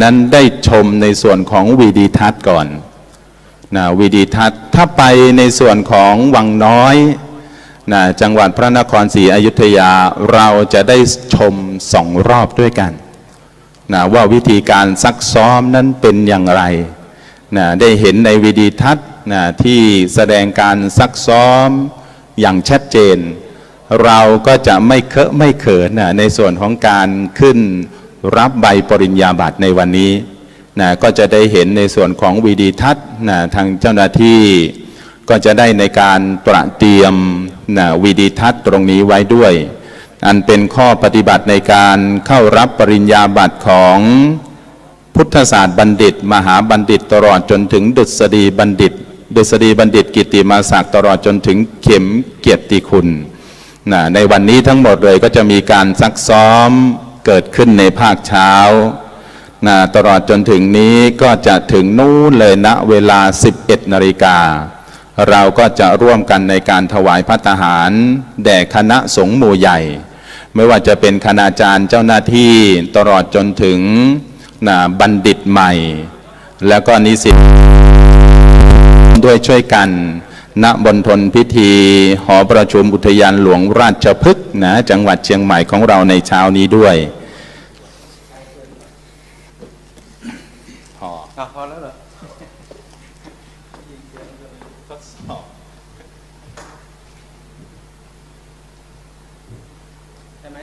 นั้นได้ชมในส่วนของวีดีทัศน์ก่อนนะวีดีทัศน์ถ้าไปในส่วนของวังน้อยนะจังหวัดพระนครศรีอยุธยาเราจะได้ชม2 รอบด้วยกันนะว่าวิธีการซักซ้อมนั้นเป็นอย่างไรนะได้เห็นในวีดีทัศน์นะที่แสดงการซักซ้อมอย่างชัดเจนเราก็จะไม่เคอะไม่เขินนะในส่วนของการขึ้นรับใบปริญญาบัตรในวันนี้นะก็จะได้เห็นในส่วนของวีดีทัศน์นะทางเจ้าหน้าที่ก็จะได้ในการตระเตรียมนะวีดีทัศน์ตรงนี้ไว้ด้วยอันเป็นข้อปฏิบัติในการเข้ารับปริญญาบัตรของพุทธศาสตร์บัณฑิตมหาบัณฑิตตลอดจนถึงดุษฎีบัณฑิตกิตติมาศักดิ์ตลอดจนถึงเข็มเกียรติคุณนะในวันนี้ทั้งหมดเลยก็จะมีการซักซ้อมเกิดขึ้นในภาคเช้านะตลอดจนถึงนี้ก็จะถึงนู่นเลยณเวลา 11 นาฬิกาเราก็จะร่วมกันในการถวายภัตตาหารแด่คณะสงฆ์หมู่ใหญ่ไม่ว่าจะเป็นคณาจารย์เจ้าหน้าที่ตลอดจนถึงบัณฑิตใหม่แล้วก็นิสิตด้วยช่วยกันณบณฑลพิธีหอประชุมอุทยานหลวงราชพฤกษ์นะจังหวัดเชียงใหม่ของเราในเช้านี้ด้วยพอแล้วเหรอทดสอบใช่ไหม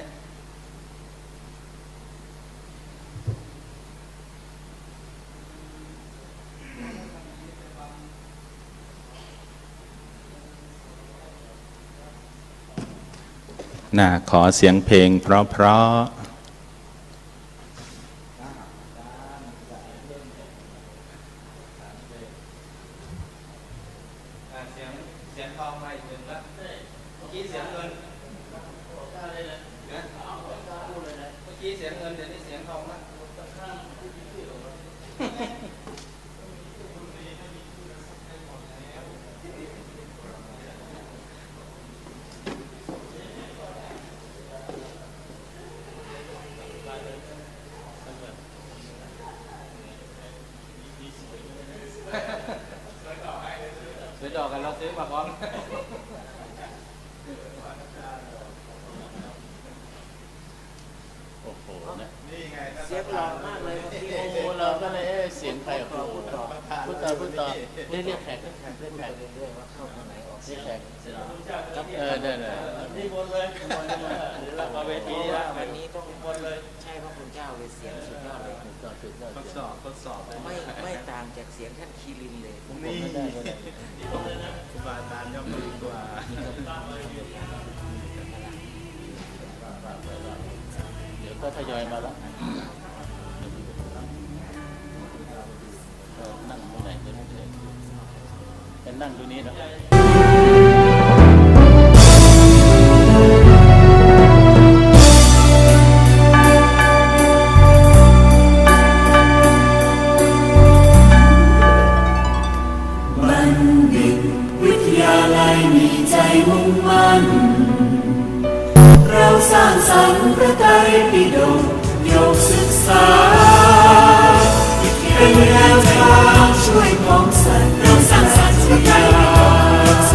ขอเสียงเพลงเพราะเสียงทองมาอีกหนึ่งแล้วเมื่อกี้เสียงเงินเมื่อกี้เสียงเงินเดี๋ยวนี้เสียงทองละซื้อดอกกันเราซื้อมาพร้อมโอ้โหนะเสียงหล่อมากเลยเมื่อกี้โอ้โห เราก็เลยเสียงใครพูดต่อเรียกแขกเรื่อยๆว่าเข้าทางไหนออก เรียกแขกได้นี่บนเลยหรือเราเวทีนี่ละ วันนี้ต้อง บนเลย ใช่พระคุณเจ้าเลยเสียงสุดยอดเลย ทดสอบ ไม่ต่างจากเสียงท่านคีรินเลย นี่ครูบาอาจารย์ย่อมดีกว่าเดี๋ยวก็ทยอยมาแล้วนั่งตรงไหนก็ได้เป็นนั่งตรงนี้นะมุ่งมั่นเราสร้างสรรค์พระไตรปิฎกยกศึกษาเป็นแนวทางช่วยพ้องสัตว์เราสร้างสรรค์พระไตรปิฎก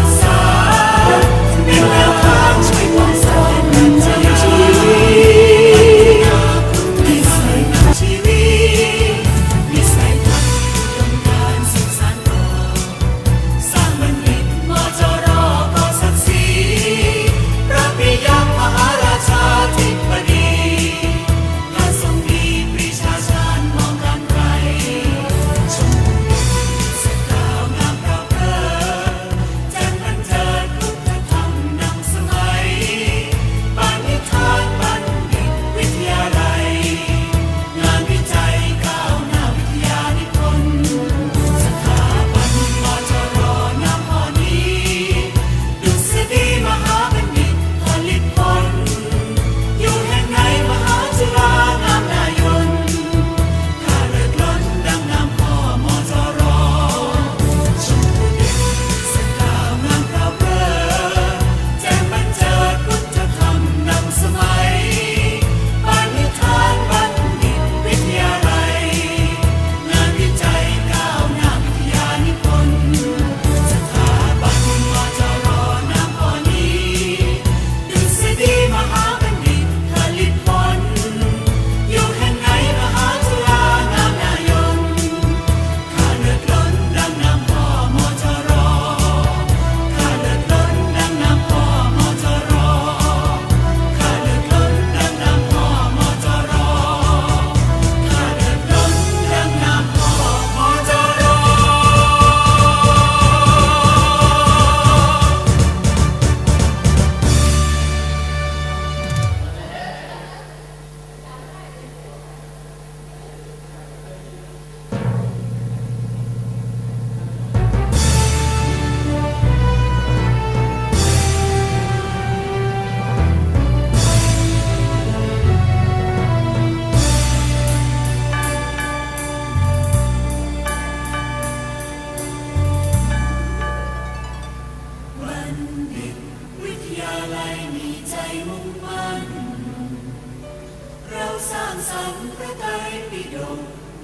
ดก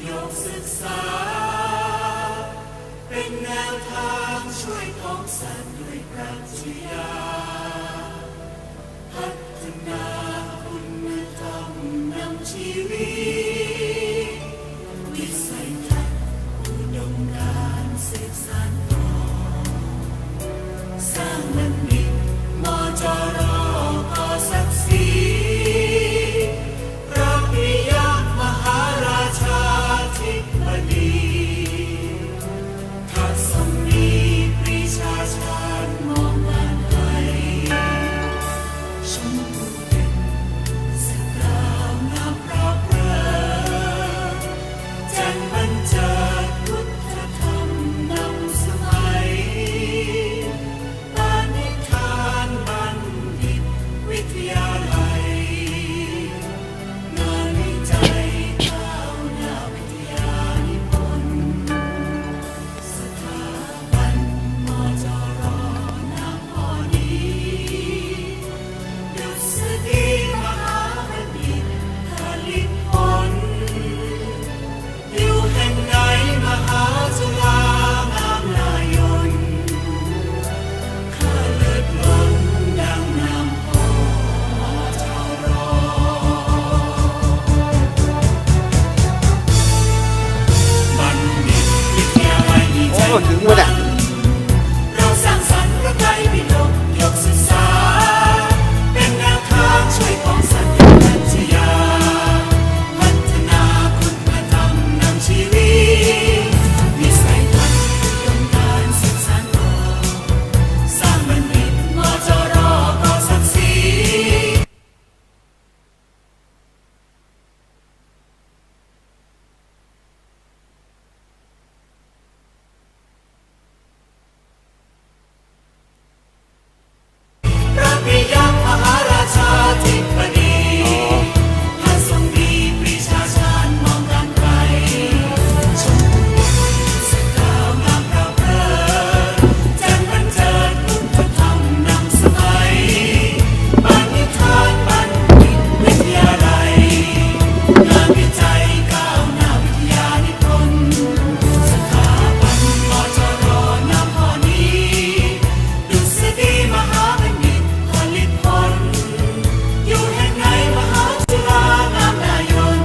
ยกศึกษาเป็นแนวทางช่วยของสัตว์ด้วยปรัชญาพัฒนาคุณธรรมนำชีวิตวิสัยทัศน์อุดมการณ์สืบสานต่อสร้างบัณฑิตมจร.ก่อศักดิ์ศรีพระปิยมหาราชาธิบดีทัศนีปรีชาชาญมองการไกลชมพูเด่นสกาวงามพระเพลิงแจ้งบัญเจิดพุทธธรรมนำสมัยปาณิธานบัณฑิตวิทยาลัยงานวิจัยก้าวหน้าวิทยานิพนธ์สถาบันมจร.นามพอดีดุษฎีมหาบัณฑิตผลิตผลอยู่แห่งไหนมหาจุฬางามนายนข้าเลิศล้นดังนามพอจร.บัณฑิตวิทยาลัยมีใจมุ่งมั่นเราสร้างสรรค์พระไตรปิฎกยกศึกษาเป็นแนวทางช่วยของสัตว์ด้วยปรัชญาพัฒนาคุณธรรมนำชีวิตวิสัยทัศน์อุดมการณ์สืบสานต่อสร้างบัณฑิตมจร.ก่อศักดิ์ศรี พระปิยมหาราชาธิบดีท่านทรงดีปรีชาชาญมองการไกลชมพูสกาวงามพระเพลิงแจ้งบัญเจิดพุทธธรรมนำสมัยปาณิธานบัณฑิตวิทยาลัยงานวิจัยก้าวหน้าวิทยานิพนธ์สถาบันมจร.นามพอดีดุษฎีมหาบัณฑิตผลิตผลอยู่แห่งไหนมหาจุฬางามนายน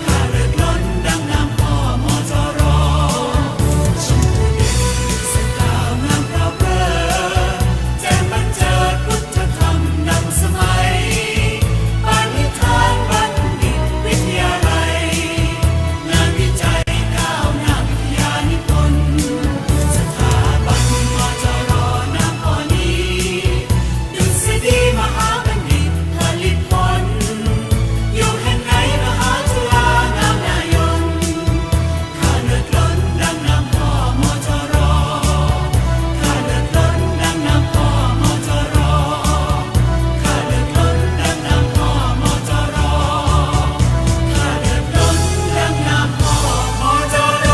ข้าเลิศล้นดังนามพ่อมจร.ชมพูเด่นสกาวงามพระเพลิงแจ้งบัญเจิดพุทธธรรมนำสมัยปาณิธานบัณฑิตวิทยาลัยงานวิจัยก้าวหน้าวิทยานิพนธ์สถาบันมจร.นามพอดีดุษฎีมหาบัณฑิตผลิตผลอยู่แห่งไหนมหาจุฬางามนายนข้าเลิศล้นดังนามพ่อมจร.ข้าเลิศล้นดังนามพ่อมจร.ข้าเลิศล้นดังนามพ่อมจร.ข้าเลิศล้นดังนามพ่อมจร.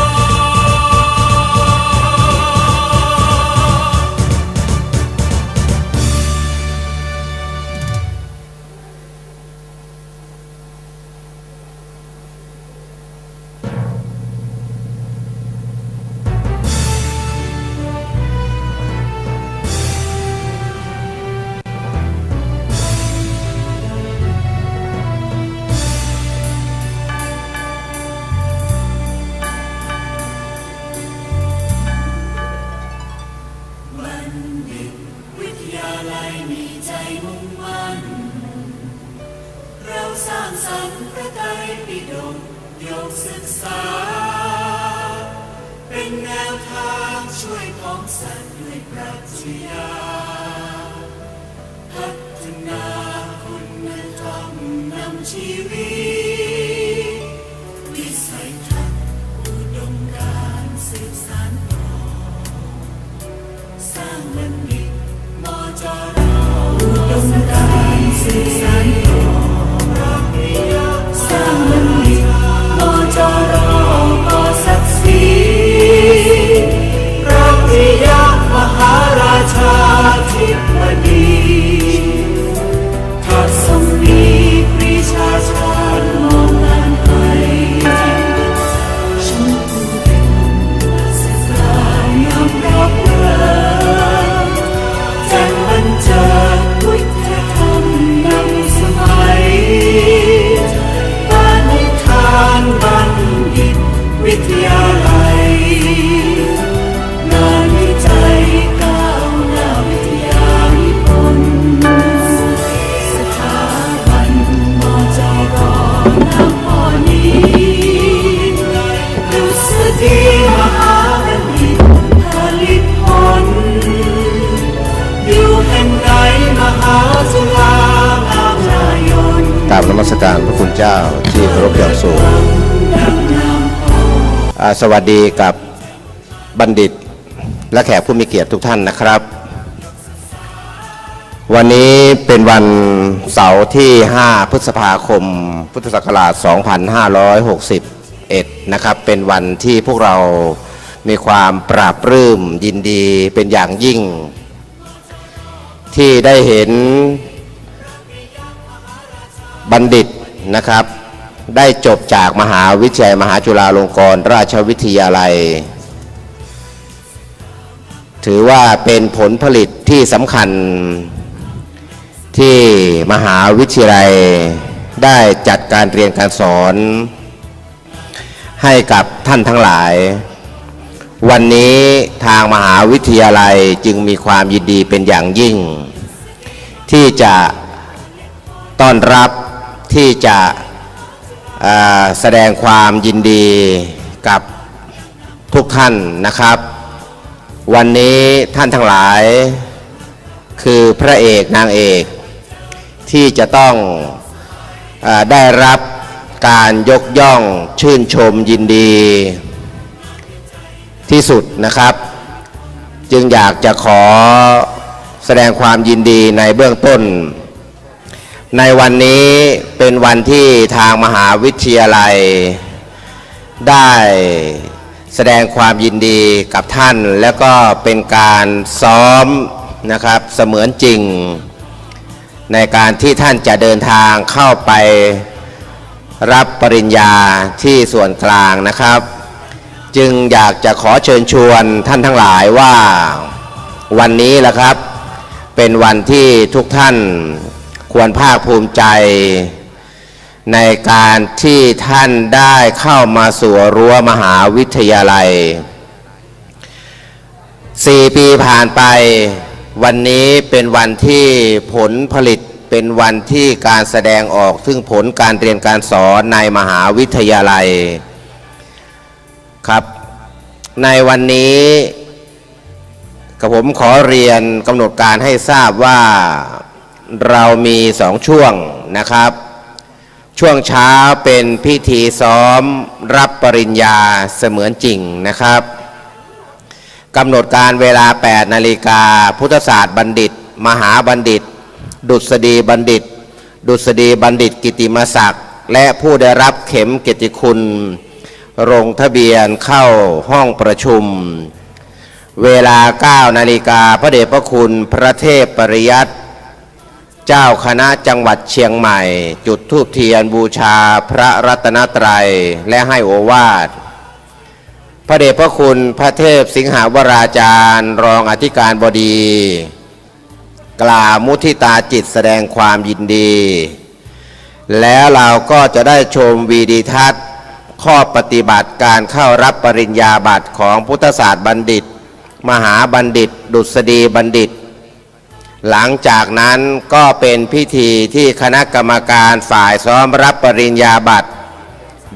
บัณฑิตวิทยาลัยมีใจมุ่งมั่นเราสร้างสรรค์พระไตรปิฎกยกศึกษาเป็นแนวทางช่วยของสัตว์ด้วยปรัชญาพัฒนาคุณธรรมนำชีวิตวิสัยทัศน์อุดมการณ์สืบสานต่อสร้างบัณฑิตมจร.อุดมการณ์สืบสานต่อสร้างบัณฑิตมจร.ก่อศักดิ์ศรีพระปิยมหาราชาธิบดีทัศนีปรีชาชาญมองการไกล ธีมหาบัณฑิตผลิตผลอยู่แห่งไหนมหาจุฬางามนายน กราบนมัสการพระคุณเจ้าที่เคารพอย่างสูงสวัสดีกับบัณฑิตและแขกผู้มีเกียรติทุกท่านนะครับวันนี้เป็นวันเสาร์ที่ 5 พฤษภาคม พุทธศักราช 2561 นะครับเป็นวันที่พวกเรามีความปราบปลื้มยินดีเป็นอย่างยิ่งที่ได้เห็นบัณฑิตนะครับได้จบจากมหาวิทยาลัยมหาจุฬาลงกรณราชวิทยาลัยถือว่าเป็นผลผลิตที่สำคัญที่มหาวิทยาลัยได้จัดการเรียนการสอนให้กับท่านทั้งหลายวันนี้ทางมหาวิทยาลัยจึงมีความยินดีเป็นอย่างยิ่งที่จะต้อนรับที่จะแสดงความยินดีกับทุกท่านนะครับวันนี้ท่านทั้งหลายคือพระเอกนางเอกที่จะต้องได้รับการยกย่องชื่นชมยินดีที่สุดนะครับจึงอยากจะขอแสดงความยินดีในเบื้องต้นในวันนี้เป็นวันที่ทางมหาวิทยาลัยได้แสดงความยินดีกับท่านแล้วก็เป็นการซ้อมนะครับเสมือนจริงในการที่ท่านจะเดินทางเข้าไปรับปริญญาที่ส่วนกลางนะครับจึงอยากจะขอเชิญชวนท่านทั้งหลายว่าวันนี้แหละครับเป็นวันที่ทุกท่านควรภาคภูมิใจในการที่ท่านได้เข้ามาสู่รั้วมหาวิทยาลัย4 ปีผ่านไปวันนี้เป็นวันที่ผลผลิตเป็นวันที่การแสดงออกซึ่งผลการเรียนการสอนในมหาวิทยาลัยครับในวันนี้กับผมขอเรียนกำหนดการให้ทราบว่าเรามี2 ช่วงนะครับช่วงเช้าเป็นพิธีซ้อมรับปริญญาเสมือนจริงนะครับกำหนดการเวลา 8 นาฬิกาพุทธศาสตร์บัณฑิตมหาบัณฑิตดุษฎีบัณฑิตดุษฎีบัณฑิตกิตติมศักดิ์และผู้ได้รับเข็มเกียรติคุณลงทะเบียนเข้าห้องประชุมเวลา 9 นาฬิกาพระเดชพระคุณพระเทพปริยัติเจ้าคณะจังหวัดเชียงใหม่จุดธูปเทียนบูชาพระรัตนตรัยและให้โอวาทพระเดชพระคุณพระเทพสิงหาวราจารย์รองอธิการบดีกล่าวมุทิตาจิตแสดงความยินดีแล้วเราก็จะได้ชมวีดิทัศน์ข้อปฏิบัติการเข้ารับปริญญาบัตรของพุทธศาสตร์บัณฑิตมหาบัณฑิตดุษฎีบัณฑิตหลังจากนั้นก็เป็นพิธีที่คณะกรรมการฝ่ายซ้อมรับปริญญาบัตร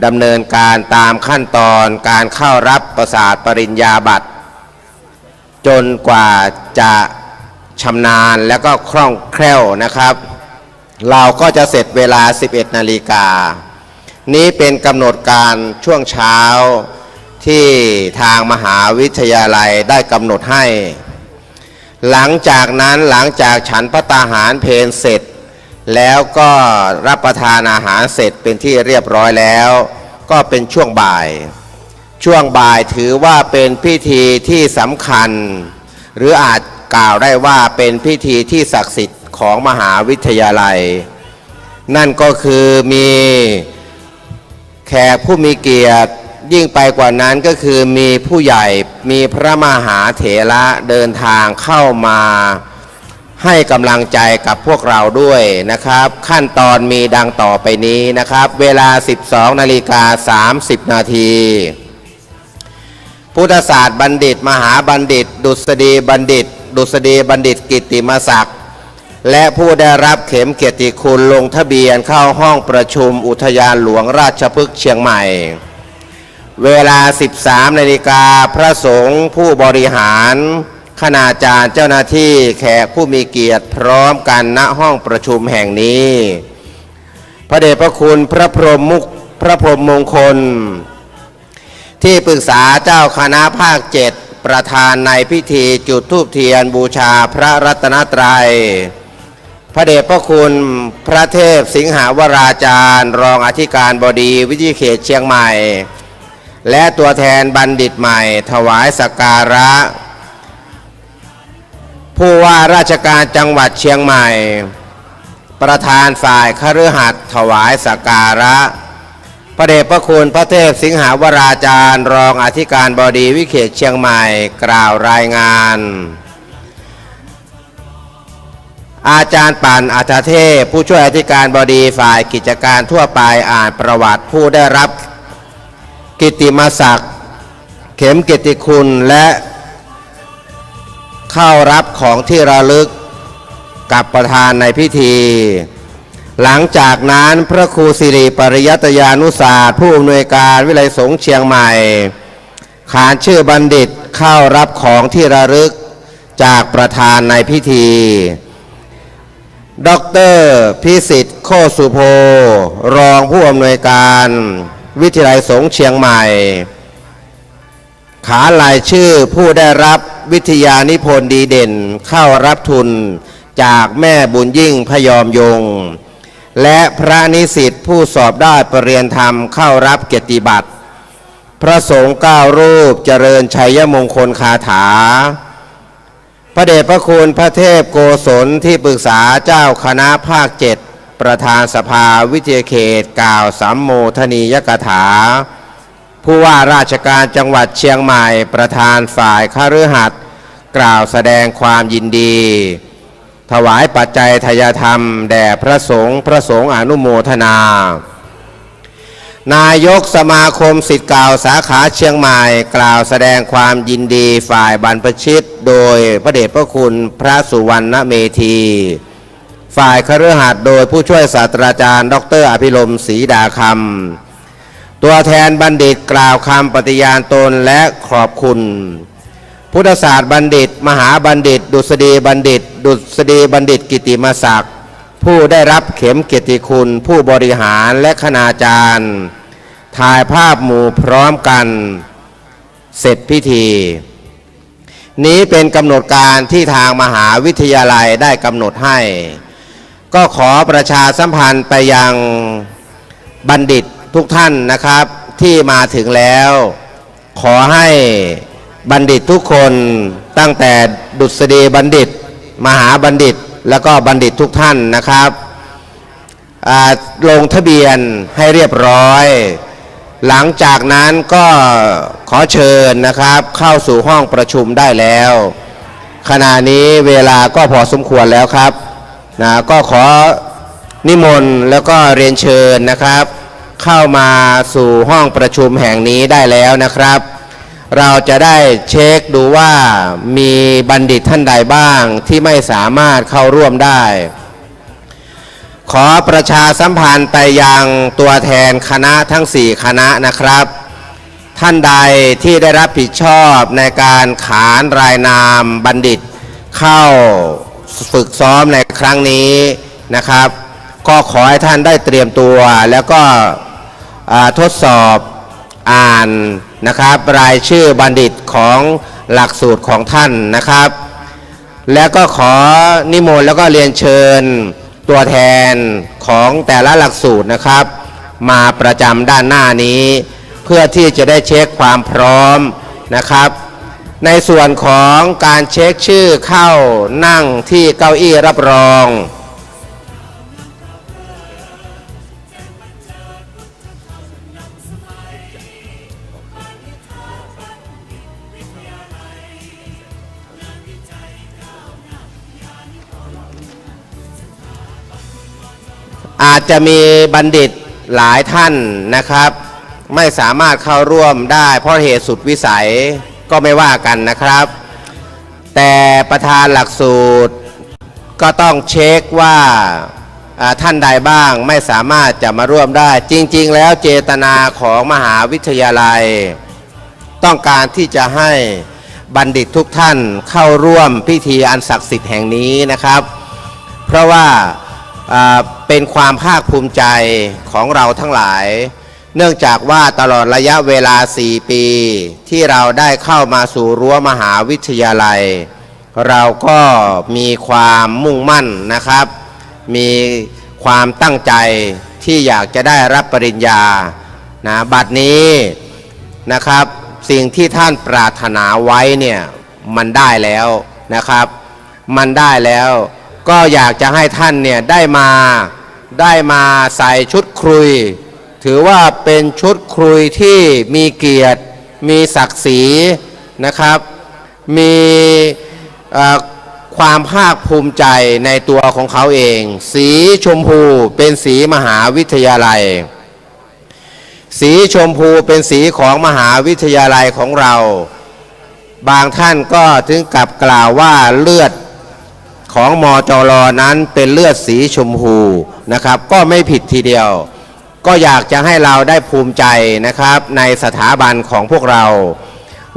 ดำเนินการตามขั้นตอนการเข้ารับประสาทปริญญาบัตรจนกว่าจะชำนาญและก็คล่องแคล่วนะครับเราก็จะเสร็จเวลา 11 นาฬิกานี้เป็นกำหนดการช่วงเช้าที่ทางมหาวิทยาลัยได้กำหนดให้หลังจากนั้นหลังจากฉันภัตตาหารเพลเสร็จแล้วก็รับประทานอาหารเสร็จเป็นที่เรียบร้อยแล้วก็เป็นช่วงบ่ายถือว่าเป็นพิธีที่สำคัญหรืออาจกล่าวได้ว่าเป็นพิธีที่ศักดิ์สิทธิ์ของมหาวิทยาลัยนั่นก็คือมีแขกผู้มีเกียรติยิ่งไปกว่านั้นก็คือมีผู้ใหญ่มีพระมหาเถระเดินทางเข้ามาให้กำลังใจกับพวกเราด้วยนะครับขั้นตอนมีดังต่อไปนี้นะครับเวลา 12:30 นาทีพุทธศาสตร์บัณฑิตมหาบัณฑิตดุษฎีบัณฑิตดุษฎีบัณฑิตกิตติมศักดิ์และผู้ได้รับเข็มเกียรติคุณลงทะเบียนเข้าห้องประชุมอุทยานหลวงราชพฤกษ์เชียงใหม่ เวลา 13 นาฬิกาพระสงฆ์ผู้บริหารคณาจารย์เจ้าหน้าที่แขกผู้มีเกียรติพร้อมกันณห้องประชุมแห่งนี้พระเดชพระคุณพระพรหมมงคลที่ปรึกษาเจ้าคณะภาค 7ประธานในพิธีจุดธูปเทียนบูชาพระรัตนตรัยพระเดชพระคุณพระเทพสิงหาวราจารย์รองอธิการบดีวิทยาเขตเชียงใหม่และตัวแทนบัณฑิตใหม่ถวายสักการะผู้ว่าราชการจังหวัดเชียงใหม่ประธานฝ่ายคฤหัสถ์ถวายสักการะพระเดชพระคุณพระเทพสิงหาวราจารย์รองอธิการบดีวิเขตเชียงใหม่กล่าวรายงานอาจารย์ปั่นอัฏฐเทพผู้ช่วยอธิการบดีฝ่ายกิจการทั่วไปอ่านประวัติผู้ได้รับกิตติมศักดิ์เข็มเกียรติคุณและเข้ารับของที่ระลึกกับประธานในพิธีหลังจากนั้นพระครูสิริปริยัตยานุศาสตร์ผู้อำนวยการวิไลสงฆ์เชียงใหม่ขานชื่อบัณฑิตเข้ารับของที่ระลึกจากประธานในพิธีดร.พิสิทธิ์โคสุโภรองผู้อำนวยการวิทยาลัยสงฆ์เชียงใหม่ขานรายชื่อผู้ได้รับวิทยานิพนธ์ดีเด่นเข้ารับทุนจากแม่บุญยิ่งพยอมยงและพระนิสิตผู้สอบได้ปรริญญาธรรมเข้ารับเกียรติบัตรพระสงฆ์9รูปเจริญชัยมงคลคาถาพระเดชพระคุณพระเทพโกศลที่ปรึกษาเจ้าคณะภาค 7ประธานสภาวิทยาเขตกล่าวสัมโมทนียกถาผู้ว่าราชการจังหวัดเชียงใหม่ประธานฝ่ายคฤหัสถ์กล่าวแสดงความยินดีถวายปัจจัยทายธรรมแด่พระสงฆ์อนุโมทนานายกสมาคมศิษย์เก่าสาขาเชียงใหม่กล่าวแสดงความยินดีฝ่ายบรรพชิตโดยพระเดชพระคุณพระสุวรรณเมธีฝ่ายคฤหัสถ์โดยผู้ช่วยศาสตราจารย์ดร.อภิรมย์ศรีดาคำตัวแทนบัณฑิตกล่าวคำปฏิญาณตนและขอบคุณพุทธศาสตร์บัณฑิตมหาบัณฑิตดุษฎีบัณฑิตกิตติมศักดิ์ผู้ได้รับเข็มเกียรติคุณผู้บริหารและคณาจารย์ถ่ายภาพหมู่พร้อมกันเสร็จพิธีนี้เป็นกำหนดการที่ทางมหาวิทยาลัยได้กำหนดให้ก็ขอประชาสัมพันธ์ไปยังบัณฑิตทุกท่านนะครับที่มาถึงแล้วขอให้บัณฑิตทุกคนตั้งแต่ดุษฎีบัณฑิตมหาบัณฑิตแล้วก็บัณฑิตทุกท่านนะครับลงทะเบียนให้เรียบร้อยหลังจากนั้นก็ขอเชิญนะครับเข้าสู่ห้องประชุมได้แล้วขณะนี้เวลาก็พอสมควรแล้วครับก็ขอนิมนต์แล้วก็เรียนเชิญนะครับเข้ามาสู่ห้องประชุมแห่งนี้ได้แล้วนะครับเราจะได้เช็คดูว่ามีบัณฑิตท่านใดบ้างที่ไม่สามารถเข้าร่วมได้ขอประชาสัมพันธ์ไปยังตัวแทนคณะทั้ง4คณะนะครับท่านใดที่ได้รับผิดชอบในการขานรายนามบัณฑิตเข้าฝึกซ้อมในครั้งนี้นะครับก็ขอให้ท่านได้เตรียมตัวแล้วก็ทดสอบอ่านนะครับรายชื่อบัณฑิตของหลักสูตรของท่านนะครับแล้วก็ขอนิมนต์แล้วก็เรียนเชิญตัวแทนของแต่ละหลักสูตรนะครับมาประจำด้านหน้านี้เพื่อที่จะได้เช็คความพร้อมนะครับในส่วนของการเช็คชื่อเข้านั่งที่เก้าอี้รับรองอาจจะมีบัณฑิตหลายท่านนะครับไม่สามารถเข้าร่วมได้เพราะเหตุสุดวิสัยก็ไม่ว่ากันนะครับแต่ประธานหลักสูตรก็ต้องเช็คว่า ท่านใดบ้างไม่สามารถจะมาร่วมได้จริงๆแล้วเจตนาของมหาวิทยาลัยต้องการที่จะให้บัณฑิตทุกท่านเข้าร่วมพิธีอันศักดิ์สิทธิ์แห่งนี้นะครับเพราะว่าเป็นความภาคภูมิใจของเราทั้งหลายเนื่องจากว่าตลอดระยะเวลา4 ปีที่เราได้เข้ามาสู่รั้วมหาวิทยาลัยเราก็มีความมุ่งมั่นนะครับมีความตั้งใจที่อยากจะได้รับปริญญานะบัดนี้นะครับสิ่งที่ท่านปรารถนาไว้เนี่ยมันได้แล้วนะครับมันได้แล้วก็อยากจะให้ท่านเนี่ยได้มาใส่ชุดครุยถือว่าเป็นชุดครุยที่มีเกียรติมีศักดิ์ศรีนะครับมีความภาคภูมิใจในตัวของเขาเองสีชมพูเป็นสีมหาวิทยาลัยสีชมพูเป็นสีของมหาวิทยาลัยของเราบางท่านก็ถึงกับกล่าวว่าเลือดของมจร.นั้นเป็นเลือดสีชมพูนะครับก็ไม่ผิดทีเดียวก็อยากจะให้เราได้ภูมิใจนะครับในสถาบันของพวกเรา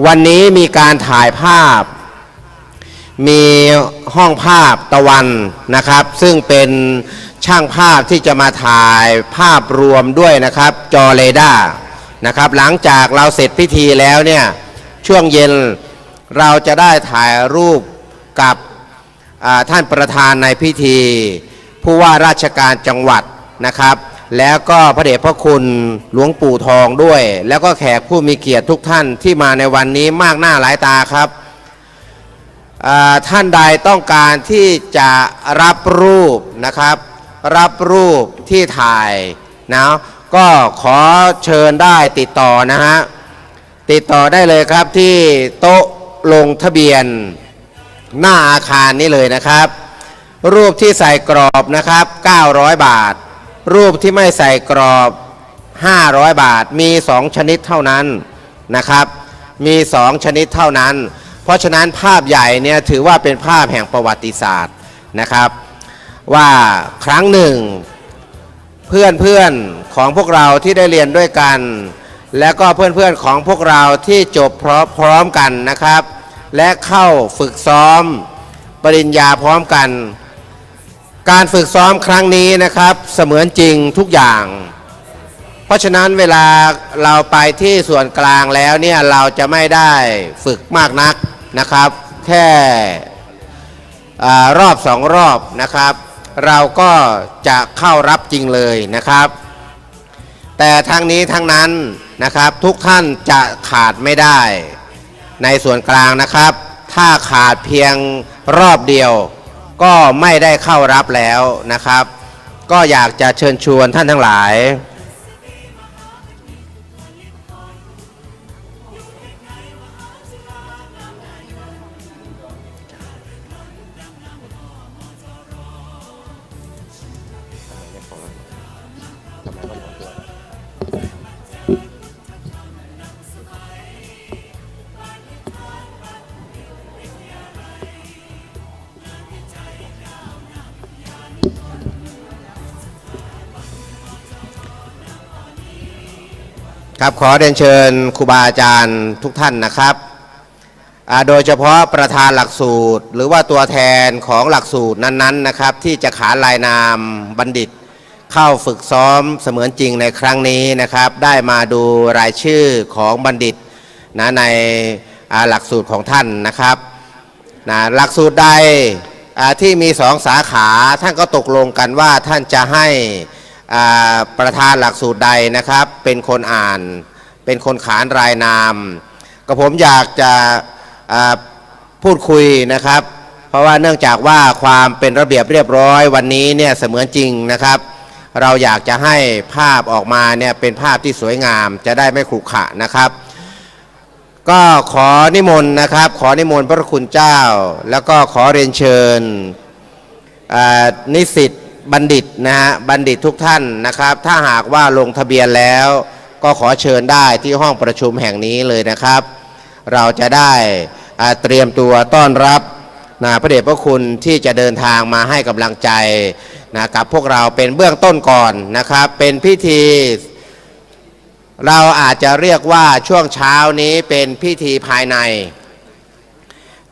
วันนี้มีการถ่ายภาพมีห้องภาพตะวันนะครับซึ่งเป็นช่างภาพที่จะมาถ่ายภาพรวมด้วยนะครับจอเรดาร์นะครับหลังจากเราเสร็จพิธีแล้วเนี่ยช่วงเย็นเราจะได้ถ่ายรูปกับท่านประธานในพิธีผู้ว่าราชการจังหวัดนะครับแล้วก็พระเดชพระคุณหลวงปู่ทองด้วยแล้วก็แขกผู้มีเกียรติทุกท่านที่มาในวันนี้มากหน้าหลายตาครับท่านใดต้องการที่จะรับรูปนะครับรับรูปที่ถ่ายนะก็ขอเชิญได้ติดต่อนะฮะติดต่อได้เลยครับที่โต๊ะลงทะเบียนหน้าอาคารนี้เลยนะครับรูปที่ใส่กรอบนะครับ900 บาทรูปที่ไม่ใส่กรอบ500 บาทมี2ชนิดเท่านั้นนะครับมี2ชนิดเท่านั้นเพราะฉะนั้นภาพใหญ่เนี่ยถือว่าเป็นภาพแห่งประวัติศาสตร์นะครับว่าครั้งหนึ่งเพื่อนๆของพวกเราที่ได้เรียนด้วยกันและก็เพื่อนๆของพวกเราที่จบพร้อมกันนะครับและเข้าฝึกซ้อมปริญญาพร้อมกันการฝึกซ้อมครั้งนี้นะครับเสมือนจริงทุกอย่างเพราะฉะนั้นเวลาเราไปที่ส่วนกลางแล้วเนี่ยเราจะไม่ได้ฝึกมากนักนะครับแค่รอบ2 รอบนะครับเราก็จะเข้ารับจริงเลยนะครับแต่ทั้งนี้ทั้งนั้นนะครับทุกท่านจะขาดไม่ได้ในส่วนกลางนะครับถ้าขาดเพียงรอบเดียวก็ไม่ได้เข้ารับแล้วนะครับก็อยากจะเชิญชวนท่านทั้งหลายครับขอเรียนเชิญครูบาอาจารย์ทุกท่านนะครับโดยเฉพาะประธานหลักสูตรหรือว่าตัวแทนของหลักสูตรนั้นๆนะครับที่จะขานรายนามบัณฑิตเข้าฝึกซ้อมเสมือนจริงในครั้งนี้นะครับได้มาดูรายชื่อของบัณฑิตนะในหลักสูตรของท่านนะครับหลักสูตรใดที่มี2 สาขาท่านก็ตกลงกันว่าท่านจะให้ประธานหลักสูตรใดนะครับเป็นคนอ่านเป็นคนขานรายนามก็ผมอยากจะพูดคุยนะครับเพราะว่าเนื่องจากว่าความเป็นระเบียบเรียบร้อยวันนี้เนี่ยเสมือนจริงนะครับเราอยากจะให้ภาพออกมาเนี่ยเป็นภาพที่สวยงามจะได้ไม่ขรุขระนะครับก็ขอนิมนต์นะครับขอนิมนต์พระคุณเจ้าแล้วก็ขอเรียนเชิญนิสิตบัณฑิตนะฮะบัณฑิตทุกท่านนะครับถ้าหากว่าลงทะเบียนแล้วก็ขอเชิญได้ที่ห้องประชุมแห่งนี้เลยนะครับเราจะได้เตรียมตัวต้อนรับ พระเดชพระคุณที่จะเดินทางมาให้กำลังใจกับพวกเราเป็นเบื้องต้นก่อนนะครับเป็นพิธีเราอาจจะเรียกว่าช่วงเช้านี้เป็นพิธีภายใน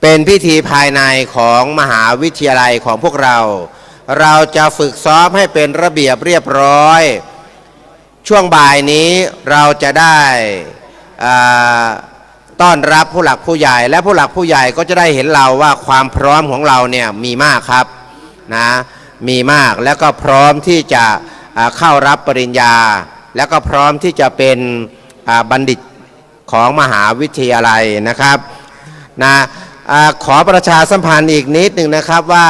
เป็นพิธีภายในของมหาวิทยาลัยของพวกเราเราจะฝึกซ้อมให้เป็นระเบียบเรียบร้อยช่วงบ่ายนี้เราจะได้ต้อนรับผู้หลักผู้ใหญ่และผู้หลักผู้ใหญ่ก็จะได้เห็นเราว่าความพร้อมของเราเนี่ยมีมากครับนะมีมากแล้วก็พร้อมที่จะเข้ารับปริญญาแล้วก็พร้อมที่จะเป็นบัณฑิตของมหาวิทยาลัยนะครับนะขอประชาสัมพันธ์อีกนิดหนึ่งนะครับว่า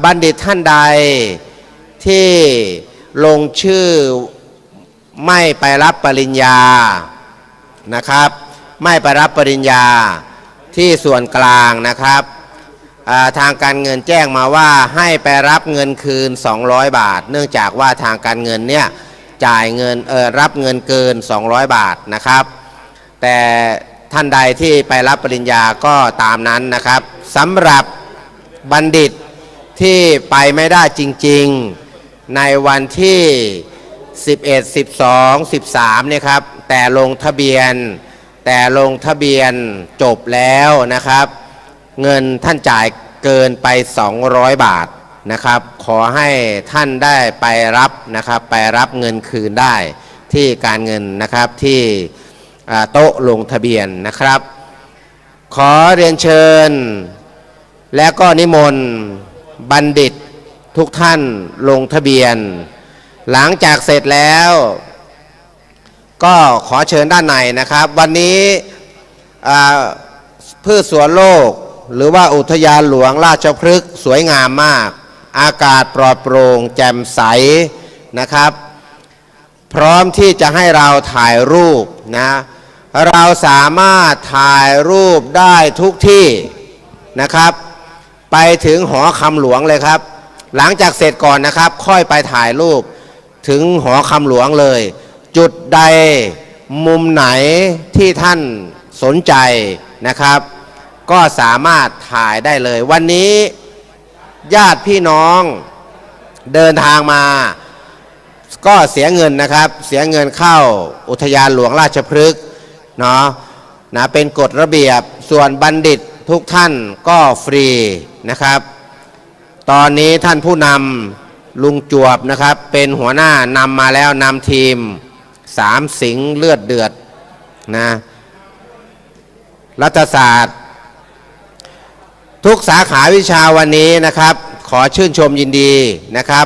บัณฑิตท่านใดที่ลงชื่อไม่ไปรับปริญญานะครับไม่ไปรับปริญญาที่ส่วนกลางนะครับทางการเงินแจ้งมาว่าให้ไปรับเงินคืน200 บาทเนื่องจากว่าทางการเงินเนี่ยจ่ายเงินรับเงินเกิน200 บาทนะครับแต่ท่านใดที่ไปรับปริญญาก็ตามนั้นนะครับสำหรับบัณฑิตที่ไปไม่ได้จริงๆในวันที่11 12 13เนี่ยครับแต่ลงทะเบียนจบแล้วนะครับเงินท่านจ่ายเกินไป200 บาทนะครับขอให้ท่านได้ไปรับนะครับไปรับเงินคืนได้ที่การเงินนะครับที่โต๊ะลงทะเบียนนะครับขอเรียนเชิญและก็นิมนต์บัณฑิตทุกท่านลงทะเบียนหลังจากเสร็จแล้วก็ขอเชิญด้านในนะครับวันนี้พืชสวนโลกหรือว่าอุทยานหลวงราชพฤกษ์สวยงามมากอากาศปลอดโปร่งแจ่มใสนะครับพร้อมที่จะให้เราถ่ายรูปนะเราสามารถถ่ายรูปได้ทุกที่นะครับไปถึงหอคำหลวงเลยครับหลังจากเสร็จก่อนนะครับค่อยไปถ่ายรูปถึงหอคำหลวงเลยจุดใดมุมไหนที่ท่านสนใจนะครับก็สามารถถ่ายได้เลยวันนี้ญาติพี่น้องเดินทางมาก็เสียเงินนะครับเสียเงินเข้าอุทยานหลวงราชพฤกษ์เนาะนะเป็นกฎระเบียบส่วนบัณฑิตทุกท่านก็ฟรีนะครับตอนนี้ท่านผู้นำลุงจวบนะครับเป็นหัวหน้านำมาแล้วนำทีม3 สิงห์เลือดเดือดนะรัฐศาสตร์ทุกสาขาวิชาวันนี้นะครับขอชื่นชมยินดีนะครับ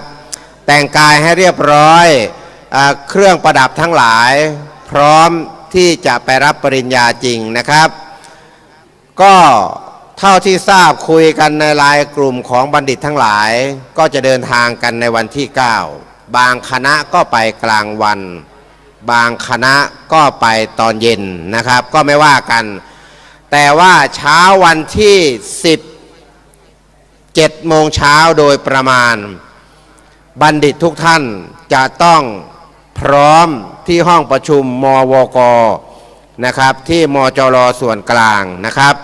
แต่งกายให้เรียบร้อยเครื่องประดับทั้งหลายพร้อมที่จะไปรับปริญญาจริงนะครับก็เท่าที่ทราบคุยกันในไลน์กลุ่มของบัณฑิตทั้งหลายก็จะเดินทางกันในวันที่9บางคณะก็ไปกลางวันบางคณะก็ไปตอนเย็นนะครับก็ไม่ว่ากันแต่ว่าเช้าวันที่7 โมงเช้าโดยประมาณบัณฑิตทุกท่านจะต้องพร้อมที่ห้องประชุมมวก.นะครับที่มจร.ส่วนกลางนะครับ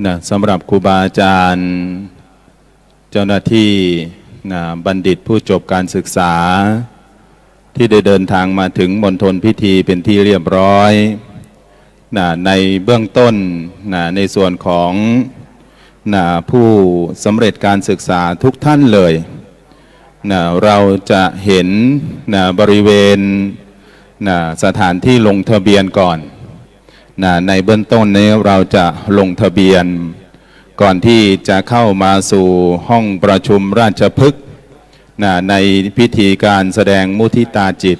นะสำหรับครูบาอาจารย์เจ้าหน้าที่นะบัณฑิตผู้จบการศึกษาที่ได้เดินทางมาถึงมณฑลพิธีเป็นที่เรียบร้อยนะในเบื้องต้นนะในส่วนของนะผู้สำเร็จการศึกษาทุกท่านเลยนะเราจะเห็นนะบริเวณนะสถานที่ลงทะเบียนก่อนนะในเบื้องต้นนี้เราจะลงทะเบียนก่อนที่จะเข้ามาสู่ห้องประชุมราชพฤกษ์นะในพิธีการแสดงมุทิตาจิต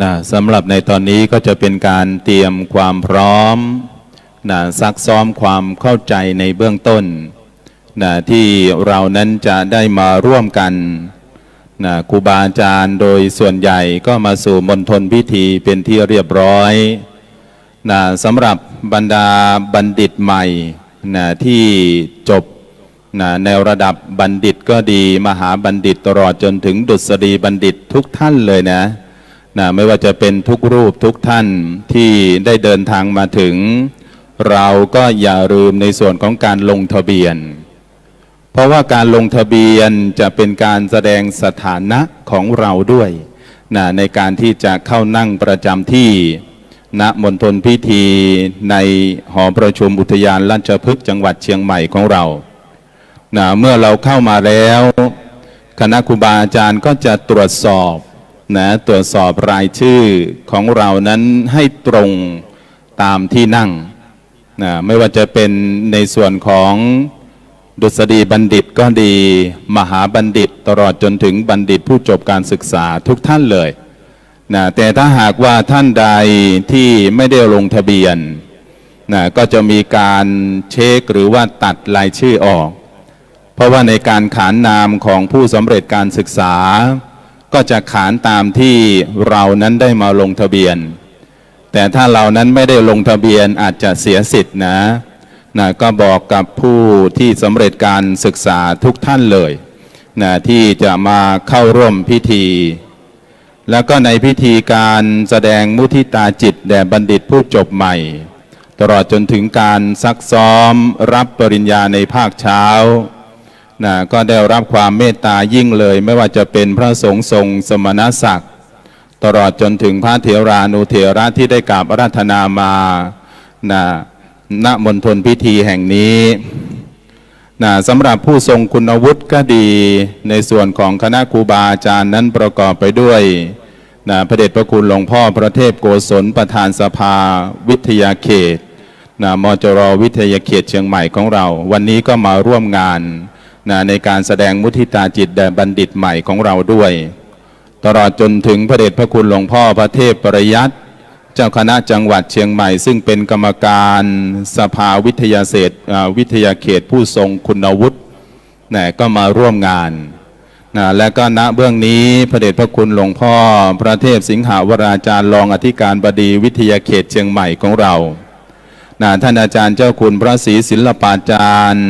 นะสำหรับในตอนนี้ก็จะเป็นการเตรียมความพร้อมนะซักซ้อมความเข้าใจในเบื้องต้นนะที่เรานั้นจะได้มาร่วมกันนะครูบาอาจารย์โดยส่วนใหญ่ก็มาสู่มณฑลพิธีเป็นที่เรียบร้อยนะสำหรับบรรดาบัณฑิตใหม่นะที่จบนะในระดับบัณฑิตก็ดีมหาบัณฑิตตลอดจนถึงดุษฎีบัณฑิตทุกท่านเลยนะไม่ว่าจะเป็นทุกรูปทุกท่านที่ได้เดินทางมาถึงเราก็อย่าลืมในส่วนของการลงทะเบียนเพราะว่าการลงทะเบียนจะเป็นการแสดงสถานะของเราด้วยในการที่จะเข้านั่งประจำที่ณมณฑลพิธีในหอประชุมอุทยานราชพฤกษ์จังหวัดเชียงใหม่ของเราเมื่อเราเข้ามาแล้วคณะครูบาอาจารย์ก็จะตรวจสอบตรวจสอบรายชื่อของเรานั้นให้ตรงตามที่นั่งไม่ว่าจะเป็นในส่วนของดุษฎีบัณฑิตก็ดีมหาบัณฑิตตลอดจนถึงบัณฑิตผู้จบการศึกษาทุกท่านเลยแต่ถ้าหากว่าท่านใดที่ไม่ได้ลงทะเบียนก็จะมีการเช็คหรือว่าตัดรายชื่อออกเพราะว่าในการขานนามของผู้สำเร็จการศึกษาก็จะขานตามที่เรานั้นได้มาลงทะเบียนแต่ถ้าเรานั้นไม่ได้ลงทะเบียนอาจจะเสียสิทธิ์ก็บอกกับผู้ที่สำเร็จการศึกษาทุกท่านเลยที่จะมาเข้าร่วมพิธีแล้วก็ในพิธีการแสดงมุทิตาจิตแด่บัณฑิตผู้จบใหม่ตลอดจนถึงการซักซ้อมรับปริญญาในภาคเช้าก็ได้รับความเมตตายิ่งเลยไม่ว่าจะเป็นพระสงฆ์ทรงสมณศักดิ์ตลอดจนถึงพระเถรานุเถระที่ได้กราบอาราธนามาณมณฑลพิธีแห่งนี้สำหรับผู้ทรงคุณวุฒิก็ดีในส่วนของคณะครูบาอาจารย์นั้นประกอบไปด้วยพระเดชพระคุณหลวงพ่อพระเทพโกศลประธานสภาวิทยาเขตมจร.วิทยาเขตเชียงใหม่ของเราวันนี้ก็มาร่วมงานในการแสดงมุทิตาจิตแด่บัณฑิตใหม่ของเราด้วยตลอดจนถึงพระเดชพระคุณหลวงพ่อพระเทพปริยัติเจ้าคณะจังหวัดเชียงใหม่ซึ่งเป็นกรรมการสภาวิทยาเขตผู้ทรงคุณวุฒิก็มาร่วมงานและก็ณเบื้องนี้พระเดชพระคุณหลวงพ่อพระเทพสิงหาวราจารย์รองอธิการบดีวิทยาเขตเชียงใหม่ของเราท่านอาจารย์เจ้าคุณพระศรีศิลปาจารย์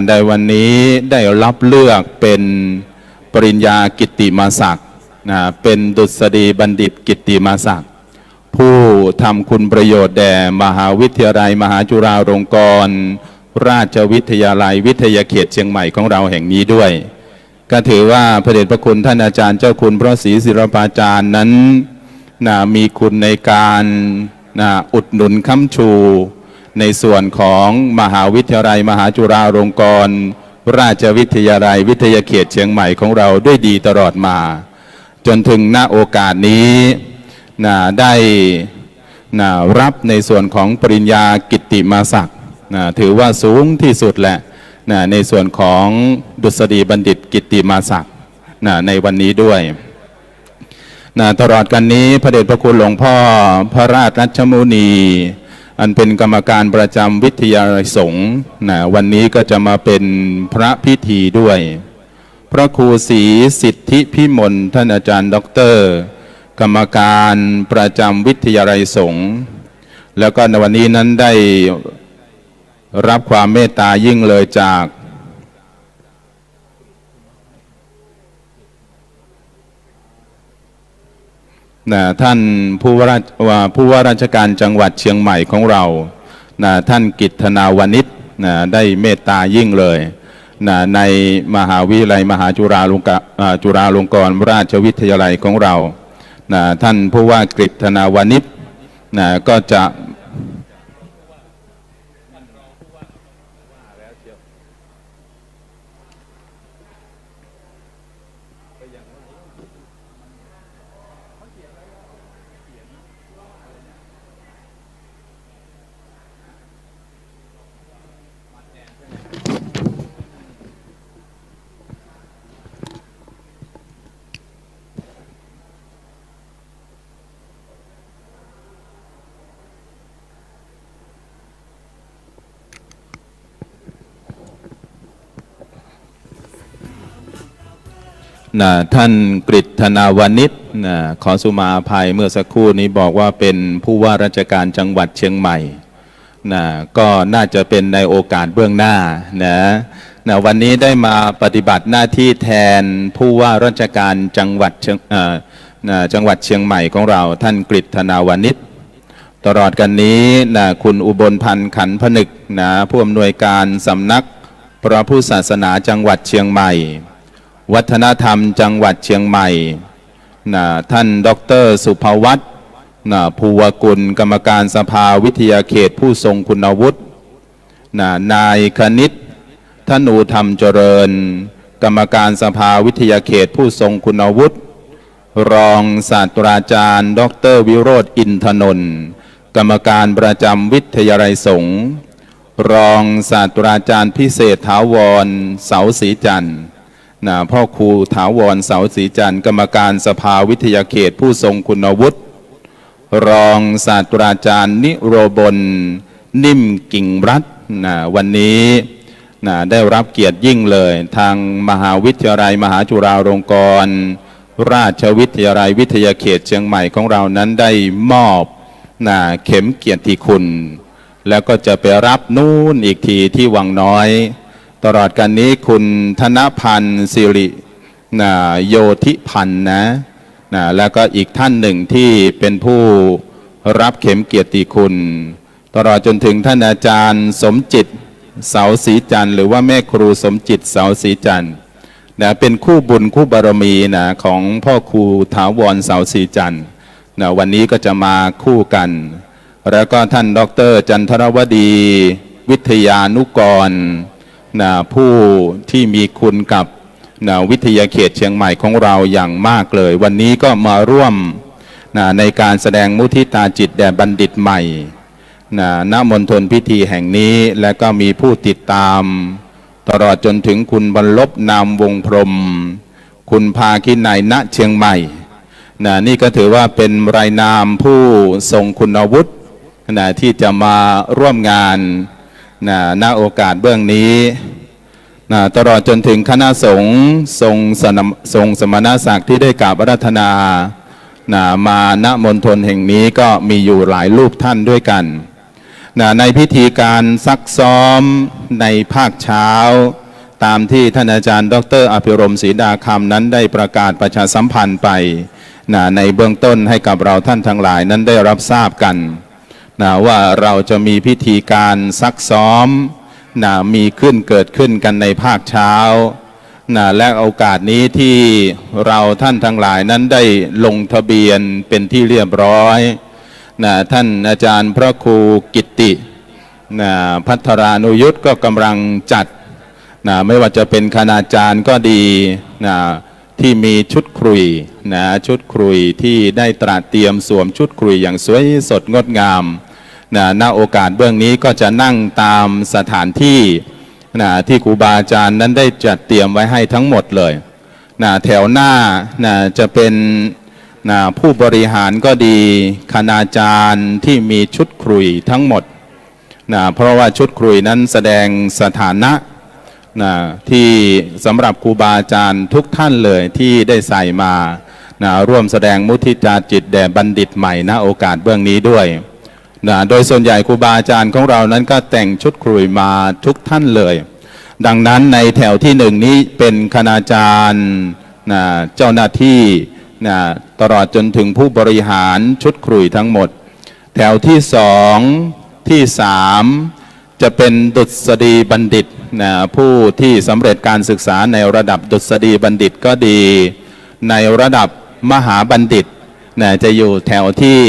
ในวันนี้ได้รับเลือกเป็นปริญญากิตติมศักดิ์เป็นดุษฎีบัณฑิตกิตติมศักดิ์ผู้ทำคุณประโยชน์แด่มหาวิทยาลัยมหาจุฬาลงกรณราชวิทยาลัยวิทยาเขตเชียงใหม่ของเราแห่งนี้ด้วยก็ถือว่าพระเดชพระคุณท่านอาจารย์เจ้าคุณพระศรีศิลปาจารย์นั้นมีคุณในการอุดหนุนค้ำชูในส่วนของมหาวิทยาลัยมหาจุฬาลงกรณราชวิทยาลัยวิทยาเขตเชียงใหม่ของเราด้วยดีตลอดมาจนถึงณโอกาสนี้ได้รับในส่วนของปริญญากิตติมศักดิ์ถือว่าสูงที่สุดแหละในส่วนของดุษฎีบัณฑิตกิตติมศักดิ์ ในวันนี้ด้วยตลอดกันนี้พระเดชพระคุณหลวงพ่อพระราชรัชมุนีอันเป็นกรรมการประจำวิทยาลัยสงฆ์วันนี้ก็จะมาเป็นพระพิธีด้วยพระครูศรีสิทธิพิมลท่านอาจารย์ด็อกเตอร์กรรมการประจำวิทยาลัยสงฆ์แล้วก็ในวันนี้นั้นได้รับความเมตตายิ่งเลยจากท่านผู้ว่าราชการจังหวัดเชียงใหม่ของเราท่านกิตตนาวนิชได้เมตตายิ่งเลยในมหาวิทยาลัยมหาจุฬาลงกรณราชวิทยาลัยของเราท่านผู้ว่ากิตตนาวนิชก็จะท่านกฤษณาวนิชขอสุมาอภัยเมื่อสักครู่นี้บอกว่าเป็นผู้ว่าราชการจังหวัดเชียงใหม่ก็น่าจะเป็นในโอกาสเบื้องหน้าวันนี้ได้มาปฏิบัติหน้าที่แทนผู้ว่าราชการจังหวัดเชียงใหม่ของเราท่านกฤษณาวนิชตลอดกันนี้คุณอุบลพันธ์ขันพนึกผู้อำนวยการสำนักพระพุทธศาสนาจังหวัดเชียงใหม่วัฒนธรรมจังหวัดเชียงใหม่ท่านดร.สุภวัฒน์ภูวกุลกรรมการสภาวิทยาเขตผู้ทรงคุณวุฒินายคณิตธนูธรรมเจริญกรรมการสภาวิทยาเขตผู้ทรงคุณวุฒิรองศาสตราจารย์ดร.วิโรจน์อินทนนท์กรรมการประจำวิทยาลัยสงฆ์รองศาสตราจารย์พิเศษถาวรเสาศรีจันทร์พ่อครูถาวรเสาศรีจันทร์กรรมการสภาวิทยาเขตผู้ทรงคุณวุฒิรองศาสตราจารย์นิโรบลนิ่มกิ่งรัตน์วันนี้ได้รับเกียรติยิ่งเลยทางมหาวิทยาลัยมหาจุฬาลงกรณราชวิทยาลัยวิทยาเขตเชียงใหม่ของเรานั้นได้มอบเข็มเกียรติคุณแล้วก็จะไปรับนู่นอีกทีที่วังน้อยตลอดกันนี้คุณธนพันธ์สิริโยธิพันธ์แล้วก็อีกท่านหนึ่งที่เป็นผู้รับเข็มเกียรติคุณตลอดจนถึงท่านอาจารย์สมจิตเสาศรีจันทร์หรือว่าแม่ครูสมจิตเสาศรีจันทร์เป็นคู่บุญคู่บารมีของพ่อครูถาวรเสาศรีจันทร์วันนี้ก็จะมาคู่กันแล้วก็ท่านดร.จันทรวดีวิทยานุกรผู้ที่มีคุณกับวิทยาเขตเชียงใหม่ของเราอย่างมากเลยวันนี้ก็มาร่วมในการแสดงมุทิตาจิตแด่บัณฑิตใหม่ณมณฑลพิธีแห่งนี้และก็มีผู้ติดตามตลอดจนถึงคุณบรรลบนามวงพรหมคุณภาคินัยณเชียงใหม่นี่ก็ถือว่าเป็นรายนามผู้ทรงคุณวุฒิที่จะมาร่วมงานณโอกาสเบื้องนี้ตลอดจนถึงคณะสงฆ์ทรงสมณศักดิ์ที่ได้กราบอาราธนามาณมณฑลแห่งนี้ก็มีอยู่หลายรูปท่านด้วยกันในพิธีการซักซ้อมในภาคเช้าตามที่ท่านอาจารย์ดร.อภิรมย์ศรีดาคำนั้นได้ประกาศประชาสัมพันธ์ไปในเบื้องต้นให้กับเราท่านทั้งหลายนั้นได้รับทราบกันว่าเราจะมีพิธีการซักซ้อมมีเกิดขึ้นกันในภาคเช้าและโอกาสนี้ที่เราท่านทั้งหลายนั้นได้ลงทะเบียนเป็นที่เรียบร้อยท่านอาจารย์พระครูกิตติภัทรานุยุตก็กำลังจัดไม่ว่าจะเป็นคณาจารย์ก็ดีที่มีชุดครุยชุดครุยที่ได้ตระเตรียมสวมชุดครุยอย่างสวยสดงดงามณโอกาสเบื้องนี้ก็จะนั่งตามสถานที่ที่ครูบาอาจารย์นั้นได้จัดเตรียมไว้ให้ทั้งหมดเลย แถวหน้าจะเป็นผู้บริหารก็ดีคณาจารย์ที่มีชุดขลุยทั้งหมดเพราะว่าชุดขลุยนั้นแสดงสถานะที่สำหรับครูบาอาจารย์ทุกท่านเลยที่ได้ใส่มาร่วมแสดงมุทิตาจิตแด่บัณฑิตใหม่ณโอกาสเบื้องนี้ด้วยโดยส่วนใหญ่ครูบาอาจารย์ของเรานั้นก็แต่งชุดขลุยมาทุกท่านเลยดังนั้นในแถวที่หนึ่งนี้เป็นคณาจารย์เจ้าหน้าที่ตลอดจนถึงผู้บริหารชุดขลุยทั้งหมดแถวที่สองที่สามจะเป็นดุษฎีบัณฑิตผู้ที่สำเร็จการศึกษาในระดับดุษฎีบัณฑิตก็ดีในระดับมหาบัณฑิตจะอยู่แถวที่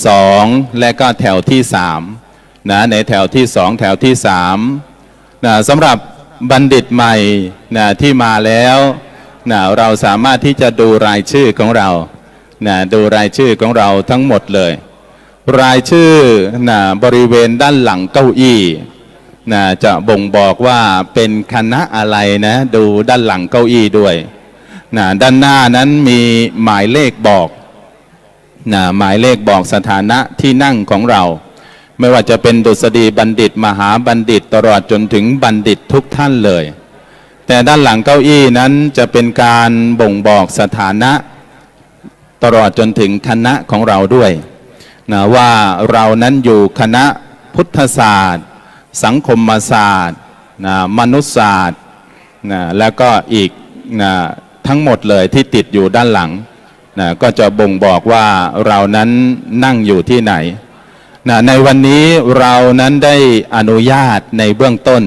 สองและก็แถวที่สามในแถวที่สองแถวที่สามสำหรับบัณฑิตใหม่ที่มาแล้วเราสามารถที่จะดูรายชื่อของเราดูรายชื่อของเราทั้งหมดเลยรายชื่อบริเวณด้านหลังเก้าอี้จะบ่งบอกว่าเป็นคณะอะไรดูด้านหลังเก้าอี้ด้วยด้านหน้านั้นมีหมายเลขบอกหมายเลขบอกสถานะที่นั่งของเราไม่ว่าจะเป็นดุษฎีบัณฑิตมหาบัณฑิตตลอดจนถึงบัณฑิตทุกท่านเลยแต่ด้านหลังเก้าอี้นั้นจะเป็นการบ่งบอกสถานะตลอดจนถึงคณะของเราด้วยว่าเรานั้นอยู่คณะพุทธศาสตร์สังคมศาสตร์มนุษยศาสตร์แล้วก็อีกทั้งหมดเลยที่ติดอยู่ด้านหลังก็จะบ่งบอกว่าเรานั้นนั่งอยู่ที่ไหนในวันนี้เรานั้นได้อนุญาตในเบื้องต้น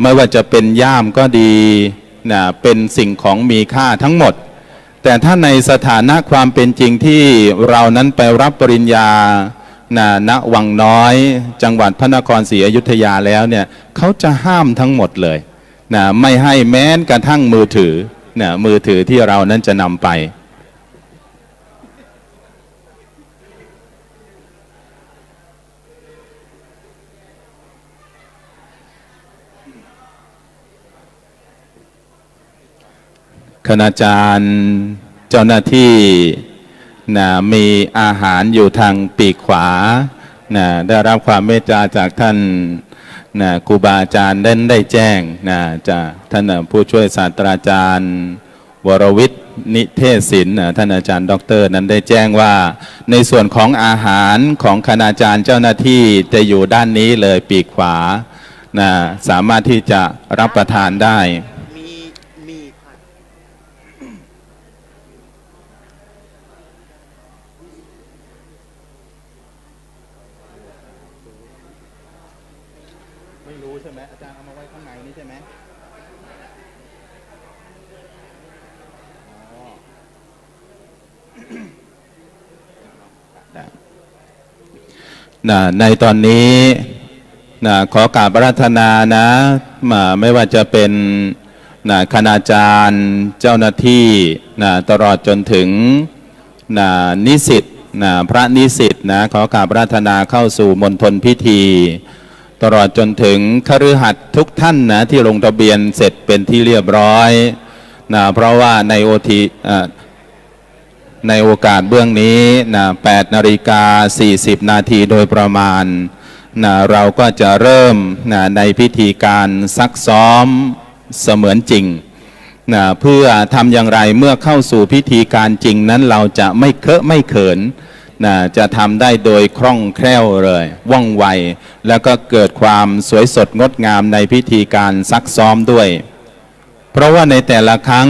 ไม่ว่าจะเป็นย่ามก็ดีเป็นสิ่งของมีค่าทั้งหมดแต่ถ้าในสถานะความเป็นจริงที่เรานั้นไปรับปริญญาณวังน้อยจังหวัดพระนครศรีอยุธยาแล้วเนี่ยเขาจะห้ามทั้งหมดเลยไม่ให้แม้กระทั่งมือถือมือถือที่เรานั้นจะนำไปคณาจารย์เจ้าหน้าที่มีอาหารอยู่ทางปีกขวาได้รับความเมตตาจากท่านครูบาอาจารย์ได้แจ้งจากท่านผู้ช่วยศาสตราจารย์วรวิทย์นิเทศศิลป์ท่านอาจารย์ด็อกเตอร์นั้นได้แจ้งว่าในส่วนของอาหารของคณาจารย์เจ้าหน้าที่จะอยู่ด้านนี้เลยปีกขวาสามารถที่จะรับประทานได้ไม่รู้ใช่ไหมอาจารย์เอามาไว้ข้างในนี่ใช่ไหมในตอนนี้ขอกราบอาราธนาไม่ว่าจะเป็นคณาจารย์เจ้าหน้าที่ตลอดจนถึงนิสิตพระนิสิตขอกราบอาราธนาเข้าสู่มณฑลพิธีตลอดจนถึงคฤหัสถ์ทุกท่านที่ลงทะเบียนเสร็จเป็นที่เรียบร้อยเพราะว่าในโอกาสเบื้องนี้8:40 นาทีโดยประมาณเราก็จะเริ่มในพิธีการซักซ้อมเสมือนจริงเพื่อทำอย่างไรเมื่อเข้าสู่พิธีการจริงนั้นเราจะไม่เคอะไม่เขินจะทำได้โดยคล่องแคล่วเลยว่องไวแล้วก็เกิดความสวยสดงดงามในพิธีการซักซ้อมด้วยเพราะว่าในแต่ละครั้ง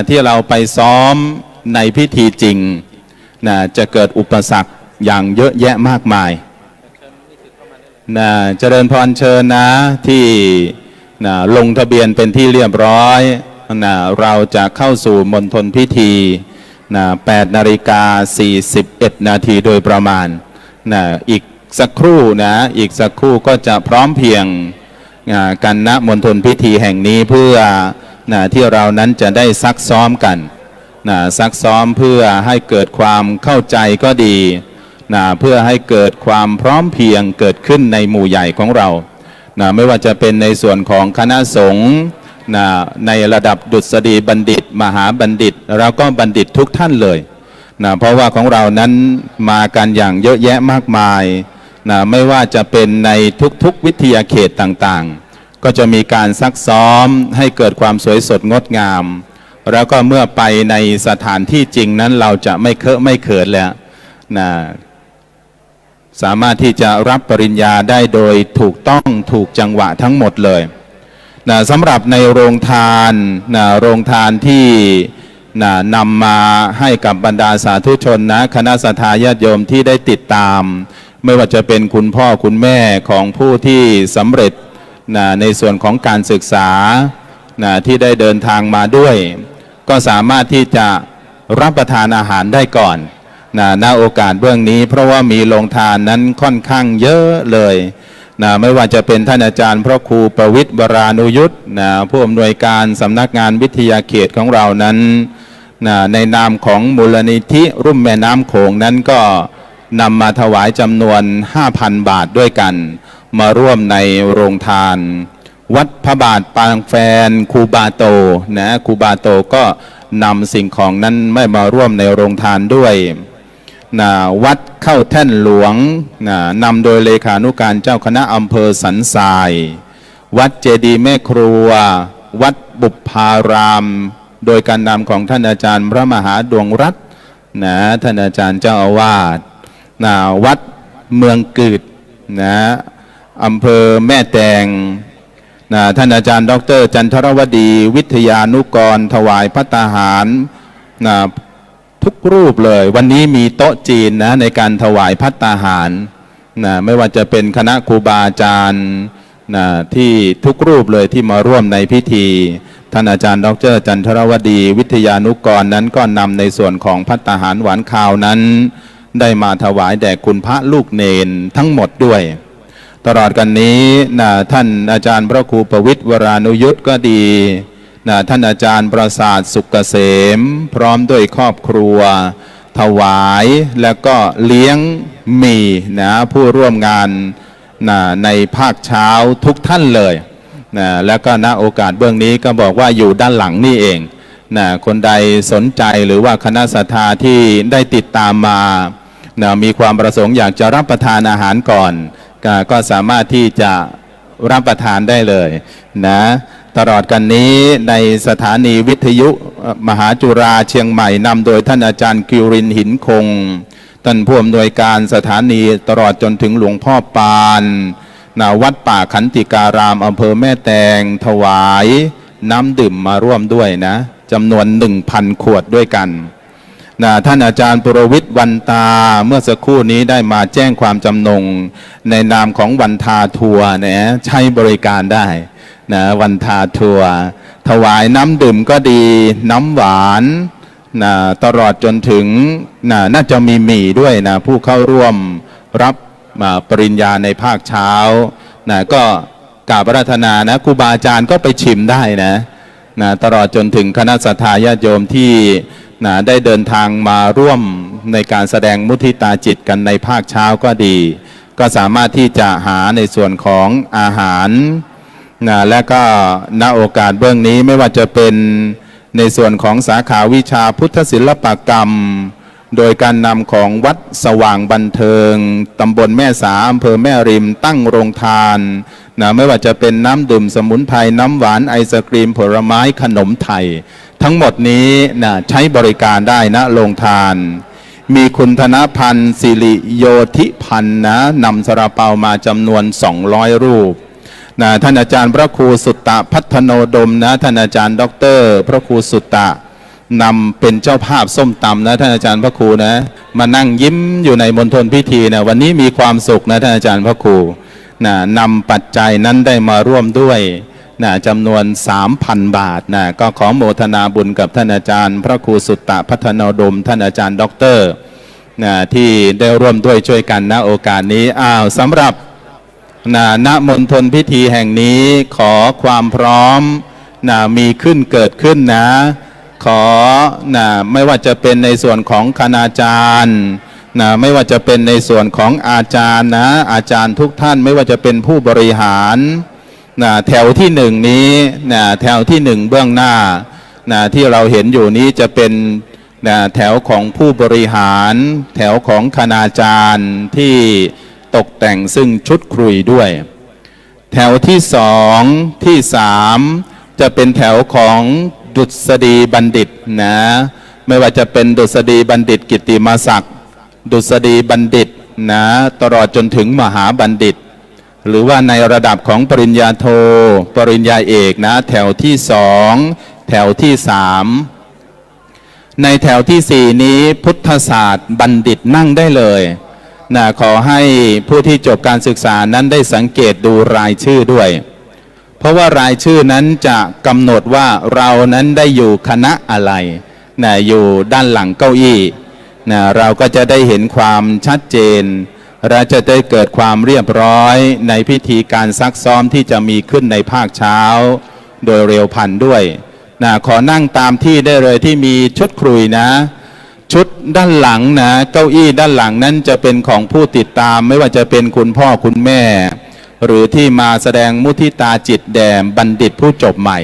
ที่เราไปซ้อมในพิธีจริงจะเกิดอุปสรรคอย่างเยอะแยะมากมายเจริญพรเชิญที่ลงทะเบียนเป็นที่เรียบร้อยเราจะเข้าสู่มณฑลพิธี8:41 นาทีโดยประมาณอีกสักครู่อีกสักครู่ก็จะพร้อมเพรียงกันณมณฑลพิธีแห่งนี้เพื่อที่เรานั้นจะได้ซักซ้อมกันซักซ้อมเพื่อให้เกิดความเข้าใจก็ดีเพื่อให้เกิดความพร้อมเพรียงเกิดขึ้นในหมู่ใหญ่ของเราไม่ว่าจะเป็นในส่วนของคณะสงฆ์ นะในระดับดุษฎีบัณฑิต มหาบัณฑิตแล้วก็บัณฑิตทุกท่านเลยนะเพราะว่าของเรานั้นมากันอย่างเยอะแยะมากมายนะไม่ว่าจะเป็นในทุกๆวิทยาเขตต่างๆก็จะมีการซักซ้อมให้เกิดความสวยสดงดงามแล้วก็เมื่อไปในสถานที่จริงนั้นเราจะไม่เคอะไม่เขินแล้วนะสามารถที่จะรับปริญญาได้โดยถูกต้องถูกจังหวะทั้งหมดเลยนะสำหรับในโรงทานนะโรงทานที่นะนำมาให้กับบรรดาสาธุชนนะคณะศรัทธาญาติโยมที่ได้ติดตามไม่ว่าจะเป็นคุณพ่อคุณแม่ของผู้ที่สำเร็จนะในส่วนของการศึกษานะที่ได้เดินทางมาด้วยก็สามารถที่จะรับประทานอาหารได้ก่อนณโอกาสเบื้องนี้เพราะว่ามีโรงทานนั้นค่อนข้างเยอะเลยไม่ว่าจะเป็นท่านอาจารย์พระครูประวิตรวรานุยุทธผู้อำนวยการสำนักงานวิทยาเขตของเรานั้นในนามของมูลนิธิรุ่มแม่น้ำโขงนั้นก็นำมาถวายจำนวน 5,000 บาทด้วยกันมาร่วมในโรงทานวัดพระบาทปางแฟนครูบาโตครูบาโตก็นำสิ่งของนั้นไม่มาร่วมในโรงทานด้วยวัดเข้าแท่นหลวงนำโดยเลขานุการเจ้าคณะอำเภอสันทรายวัดเจดีย์แม่ครัววัดบุพพารามโดยการนำของท่านอาจารย์พระมหาดวงรัตน์ท่านอาจารย์เจ้าอาวาสวัดเมืองกึดอำเภอแม่แตงท่านอาจารย์ดร.จันทรวดีวิทยานุกรถวายภัตตาหารทุกรูปเลยวันนี้มีโต๊ะจีนในการถวายภัตตาหารไม่ว่าจะเป็นคณะครูบาอาจารย์ที่ทุกรูปเลยที่มาร่วมในพิธีท่านอาจารย์ดร.จันทรวดีวิทยานุกรนั้นก็นำในส่วนของภัตตาหารหวานข้าวนั้นได้มาถวายแด่คุณพระลูกเนนทั้งหมดด้วยตลอดกันนี้ท่านอาจารย์พระครูประวิตรวรานุยุทธก็ดีท่านอาจารย์ประสาทสุกเกษมพร้อมด้วยครอบครัวถวายแล้วก็เลี้ยงมีผู้ร่วมงานในภาคเช้าทุกท่านเลยแล้วก็ณโอกาสเบื้องนี้ก็บอกว่าอยู่ด้านหลังนี่เองคนใดสนใจหรือว่าคณะศรัทธาที่ได้ติดตามมามีความประสงค์อยากจะรับประทานอาหารก่อนก็สามารถที่จะรับประทานได้เลยตลอดกันนี้ในสถานีวิทยุมหาจุฬาเชียงใหม่นำโดยท่านอาจารย์กิรินทร์หินคงท่านผู้อำนวยการสถานีตลอดจนถึงหลวงพ่อปานวัดป่าขันติการามอำเภอแม่แตงถวายน้ำดื่มมาร่วมด้วยจำนวน 1,000 ขวดด้วยกันท่านอาจารย์ปุรวิทย์วันตาเมื่อสักครู่นี้ได้มาแจ้งความจำนงในนามของวันทาทัวร์ใช้บริการได้วันทาทัวร์ถวายน้ำดื่มก็ดีน้ำหวานตลอดจนถึงน่าจะมีหมี่ด้วยผู้เข้าร่วมรับปริญญาในภาคเช้าก็กราบอาราธนาครูบาอาจารย์ก็ไปชิมได้ตลอดจนถึงคณะศรัทธาญาติโยมที่ได้เดินทางมาร่วมในการแสดงมุทิตาจิตกันในภาคเช้าก็ดีก็สามารถที่จะหาในส่วนของอาหารและก็ณโอกาสเบื้องนี้ไม่ว่าจะเป็นในส่วนของสาขาวิชาพุทธศิลปกรรมโดยการนำของวัดสว่างบันเทิงตำบลแม่สาอำเภอแม่ริมตั้งโรงทานไม่ว่าจะเป็นน้ำดื่มสมุนไพรน้ำหวานไอศกรีมผลไม้ขนมไทยทั้งหมดนี้ใช้บริการได้ณโรงทานมีคุณธนพันธ์สิริโยธิพันธ์นำซาลาเปามาจำนวน200 รูปท่านอาจารย์พระครูสุตตะพัฒโนดมท่านอาจารย์ดร.พระครูสุตตะนำเป็นเจ้าภาพส้มตำท่านอาจารย์พระครูมานั่งยิ้มอยู่ในมณฑลพิธีวันนี้มีความสุขท่านอาจารย์พระครูนำปัจจัยนั้นได้มาร่วมด้วยจำนวน 3,000 บาทก็ขอโมทนาบุญกับท่านอาจารย์พระครูสุตตะพัฒโนดมท่านอาจารย์ดร.ที่ได้ร่วมด้วยช่วยกันณโอกาสนี้สำหรับณมณฑลพิธีแห่งนี้ขอความพร้อมมีขึ้นเกิดขึ้นขอไม่ว่าจะเป็นในส่วนของคณาจารย์ไม่ว่าจะเป็นในส่วนของอาจารย์อาจารย์ทุกท่านไม่ว่าจะเป็นผู้บริหาร แถวที่หนึ่งนี้แถวที่หนึ่งเบื้องหน้าที่เราเห็นอยู่นี้จะเป็นแถวของผู้บริหารแถวของคณาจารย์ที่ตกแต่งซึ่งชุดคุยด้วย แถวที่สองที่สามจะเป็นแถวของดุษฎีบัณฑิตไม่ว่าจะเป็นดุษฎีบัณฑิตกิตติมศักดิ์ดุษฎีบัณฑิตตลอดจนถึงมหาบัณฑิตหรือว่าในระดับของปริญญาโทปริญญาเอกแถวที่สองแถวที่สามในแถวที่สี่นี้พุทธศาสตร์บัณฑิตนั่งได้เลยขอให้ผู้ที่จบการศึกษานั้นได้สังเกตดูรายชื่อด้วยเพราะว่ารายชื่อนั้นจะกำหนดว่าเรานั้นได้อยู่คณะอะไรอยู่ด้านหลังเก้าอี้เราก็จะได้เห็นความชัดเจนและจะได้เกิดความเรียบร้อยในพิธีการซักซ้อมที่จะมีขึ้นในภาคเช้าโดยเร็วพลันด้วยขอนั่งตามที่ได้เลยที่มีชุดคุยชุดด้านหลังเก้าอี้ด้านหลังนั้นจะเป็นของผู้ติดตามไม่ว่าจะเป็นคุณพ่อคุณแม่หรือที่มาแสดงมุทิตาจิตแด่บัณฑิตผู้จบใหม่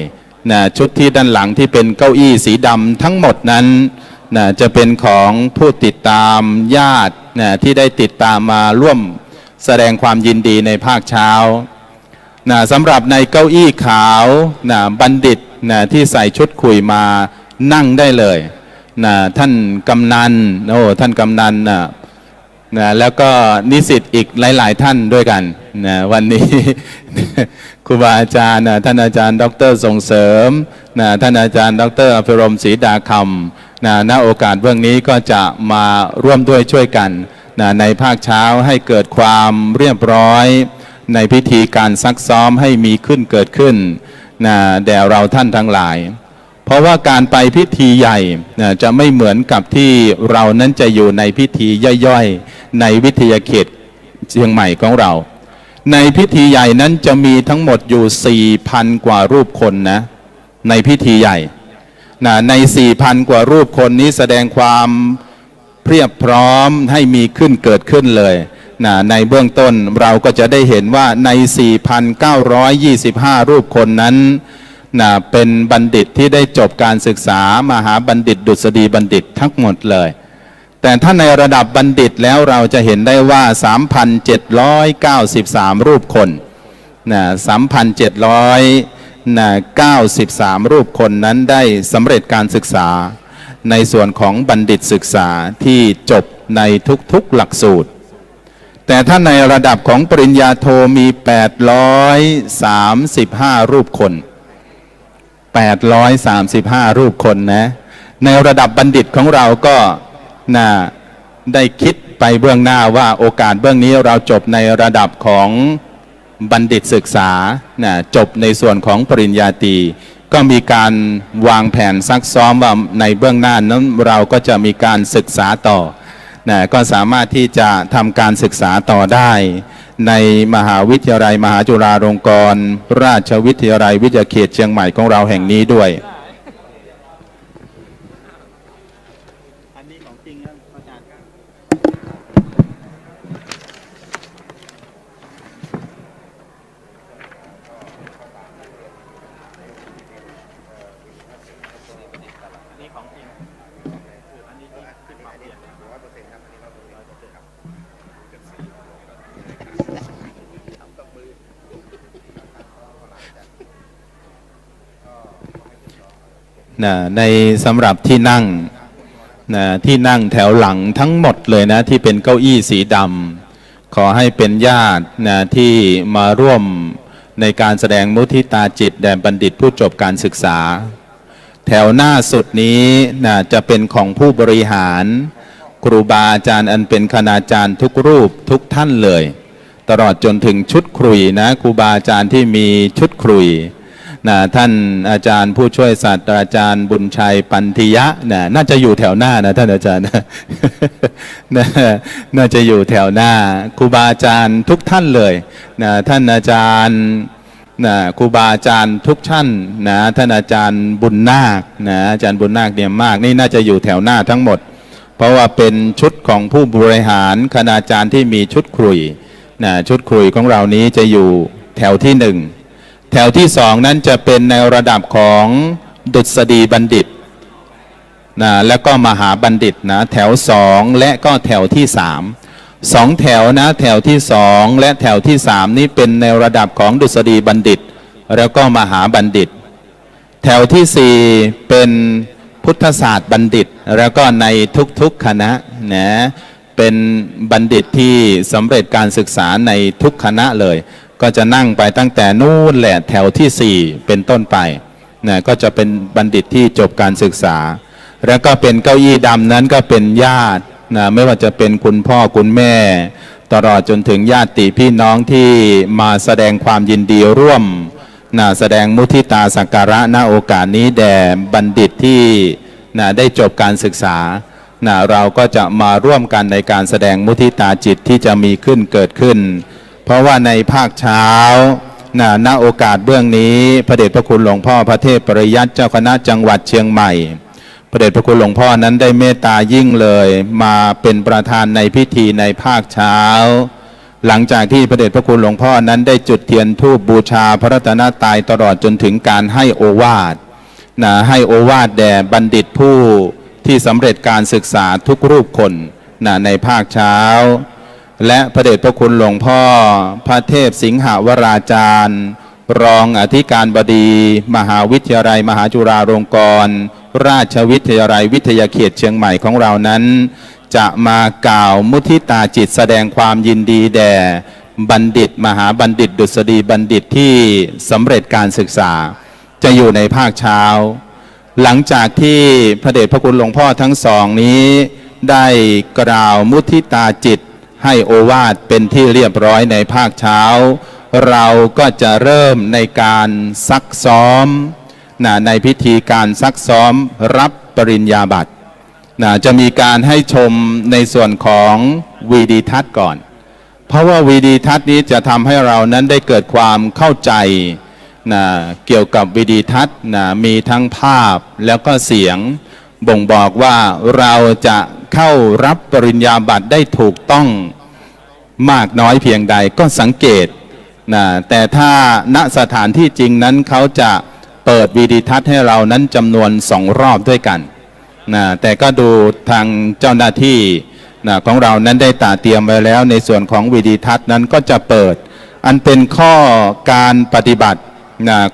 ชุดที่ด้านหลังที่เป็นเก้าอี้สีดำทั้งหมดนั้นจะเป็นของผู้ติดตามญาติที่ได้ติดตามมาร่วมแสดงความยินดีในภาคเช้าสำหรับในเก้าอี้ขาวบัณฑิตที่ใส่ชุดคุยมานั่งได้เลยท่านกำนันท่านกำนันแล้วก็นิสิตอีกหลายๆท่านด้วยกันวันนี้ ครูบาอาจารย์ท่านอาจารย์ดร.ส่งเสริมท่านอาจารย์ดร.อภิรมย์ศรีดาคำณโอกาสเบื้องนี้ก็จะมาร่วมด้วยช่วยกันในภาคเช้าให้เกิดความเรียบร้อยในพิธีการซักซ้อมให้มีขึ้นเกิดขึ้นแด่เราท่านทั้งหลายเพราะว่าการไปพิธีใหญ่จะไม่เหมือนกับที่เรานั้นจะอยู่ในพิธีย่อยๆในวิทยาเขตเชียงใหม่ของเราในพิธีใหญ่นั้นจะมีทั้งหมดอยู่ 4,000 กว่ารูปคนในพิธีใหญ่ใน 4,000 กว่ารูปคนนี้แสดงความเพียบพร้อมให้มีขึ้นเกิดขึ้นเลยในเบื้องต้นเราก็จะได้เห็นว่าใน 4,925 รูปคนนั้นเป็นบัณฑิตที่ได้จบการศึกษามหาบัณฑิตดุษฎีบัณฑิตทั้งหมดเลยแต่ถ้าในระดับบัณฑิตแล้วเราจะเห็นได้ว่า 3,793 รูปคน3,793 รูปคนนั้นได้สำเร็จการศึกษาในส่วนของบัณฑิตศึกษาที่จบในทุกๆหลักสูตรแต่ถ้าในระดับของปริญญาโทมี 835 รูปคน835 รูปคนในระดับบัณฑิตของเราก็ได้คิดไปเบื้องหน้าว่าโอกาสเบื้องนี้เราจบในระดับของบัณฑิตศึกษาจบในส่วนของปริญญาตรีก็มีการวางแผนซักซ้อมว่าในเบื้องหน้านั้นเราก็จะมีการศึกษาต่อก็สามารถที่จะทำการศึกษาต่อได้ในมหาวิทยาลัยมหาจุฬาลงกรณราชวิทยาลัยวิทยาเขตเชียงใหม่ของเราแห่งนี้ด้วยอันนี้ของจริงครับอาจารย์ครับนี่ของจริงอันนี้ที่ขึ้นมาเปลี่ยน100%ครับในสำหรับที่นั่งที่นั่งแถวหลังทั้งหมดเลยที่เป็นเก้าอี้สีดำขอให้เป็นญาติที่มาร่วมในการแสดงมุทิตาจิตแด่บัณฑิตผู้จบการศึกษาแถวหน้าสุดนี้จะเป็นของผู้บริหารครูบาอาจารย์อันเป็นคณาจารย์ทุกรูปทุกท่านเลยตลอดจนถึงชุดคุยครูบาอาจารย์ที่มีชุดคุยท่านอาจารย์ผู้ช่วยศาสตราจารย์บุญชัยปันธิยะน่าจะอยู่แถวหน้าท่านอาจารย์ น่าจะอยู่แถวหน้าครูบาอาจารย์ทุกท่านเลยท่านอาจารย์ครูบาอาจารย์ทุกท่านท่านอาจารย์บุญนาคอาจารย์บุญนาคเนี่ยมากนี่น่าจะอยู่แถวหน้าทั้งหมดเพราะว่าเป็นชุดของผู้บริหารคณาจารย์ที่มีชุดคุยชุดคุยของเรานี้จะอยู่แถวที่1 แถวที่สองนั้นจะเป็นในระดับของดุษฎีบัณฑิตนะแล้วก็มหาบัณฑิตนะแถวสองและก็แถวที่สามสองแถวนะแถวที่สองและแถวที่สามนี้เป็นในระดับของดุษฎีบัณฑิตแล้วก็มหาบัณฑิตแถวที่สี่เป็นพุทธศาสตร์บัณฑิตแล้วก็ในทุกๆคณะนะเป็นบัณฑิตที่สำเร็จการศึกษาในทุกคณะเลยก็จะนั่งไปตั้งแต่นู่นแหละแถวที่สี่เป็นต้นไปนะก็จะเป็นบัณฑิตที่จบการศึกษาแล้วก็เป็นเก้าอี้ดำนั้นก็เป็นญาตินะไม่ว่าจะเป็นคุณพ่อคุณแม่ตลอดจนถึงญาติพี่น้องที่มาแสดงความยินดีร่วมนะแสดงมุทิตาสักการะณโอกาสนี้แด่บัณฑิตที่นะได้จบการศึกษานะเราก็จะมาร่วมกันในการแสดงมุทิตาจิตที่จะมีขึ้นเกิดขึ้นเพราะว่าในภาคเช้าณโอกาสเบื้องนี้พระเดชพระคุณหลวงพ่อพระเทพปริยัติเจ้าคณะจังหวัดเชียงใหม่พระเดชพระคุณหลวงพ่อนั้นได้เมตตายิ่งเลยมาเป็นประธานในพิธีในภาคเช้าหลังจากที่พระเดชพระคุณหลวงพ่อนั้นได้จุดเทียนธูปบูชาพระรัตนตรัยตลอดจนถึงการให้โอวาทให้โอวาทแด่บัณฑิตผู้ที่สำเร็จการศึกษาทุกรูปคนในภาคเช้าและพระเดชพระคุณหลวงพ่อพระเทพสิงหวราจารย์รองอธิการบดีมหาวิทยาลัยมหาจุฬาลงกรณราชวิทยาลัยวิทยาเขตเชียงใหม่ของเรานั้นจะมากล่าวมุทิตาจิตแสดงความยินดีแด่บัณฑิตมหาบัณฑิตดุษฎีบัณฑิตที่สำเร็จการศึกษาจะอยู่ในภาคเช้าหลังจากที่พระเดชพระคุณหลวงพ่อทั้งสองนี้ได้กล่าวมุทิตาจิตให้โอวาทเป็นที่เรียบร้อยในภาคเช้าเราก็จะเริ่มในการซักซ้อมในพิธีการซักซ้อมรับปริญญาบัตรจะมีการให้ชมในส่วนของวีดีทัศน์ก่อนเพราะว่าวีดีทัศน์นี้จะทำให้เรานั้นได้เกิดความเข้าใจเกี่ยวกับวีดีทัศน์มีทั้งภาพแล้วก็เสียงบ่งบอกว่าเราจะเข้ารับปริญญาบัตรได้ถูกต้องมากน้อยเพียงใดก็สังเกตแต่ถ้าณสถานที่จริงนั้นเขาจะเปิดวีดีทัศน์ให้เรานั้นจำนวน2 รอบด้วยกันแต่ก็ดูทางเจ้าหน้าที่ของเรานั้นได้เตรียมไว้แล้วในส่วนของวีดีทัศน์นั้นก็จะเปิดอันเป็นข้อการปฏิบัติ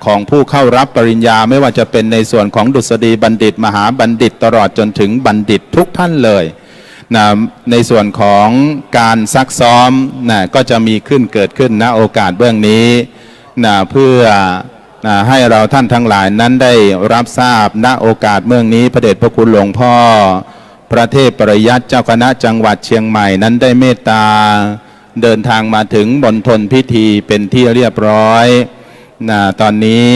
ของผู้เข้ารับปริญญาไม่ว่าจะเป็นในส่วนของดุษฎีบัณฑิตมหาบัณฑิตตลอดจนถึงบัณฑิตทุกท่านเลยในส่วนของการซักซ้อมก็จะมีเกิดขึ้นณโอกาสเบื้องนี้เพื่อให้เราท่านทั้งหลายนั้นได้รับทราบณโอกาสเมื่อนี้พระเดชพระคุณหลวงพ่อพระเทพปริยัติเจ้าคณะจังหวัดเชียงใหม่นั้นได้เมตตาเดินทางมาถึงมณฑลพิธีเป็นที่เรียบร้อยตอนนี้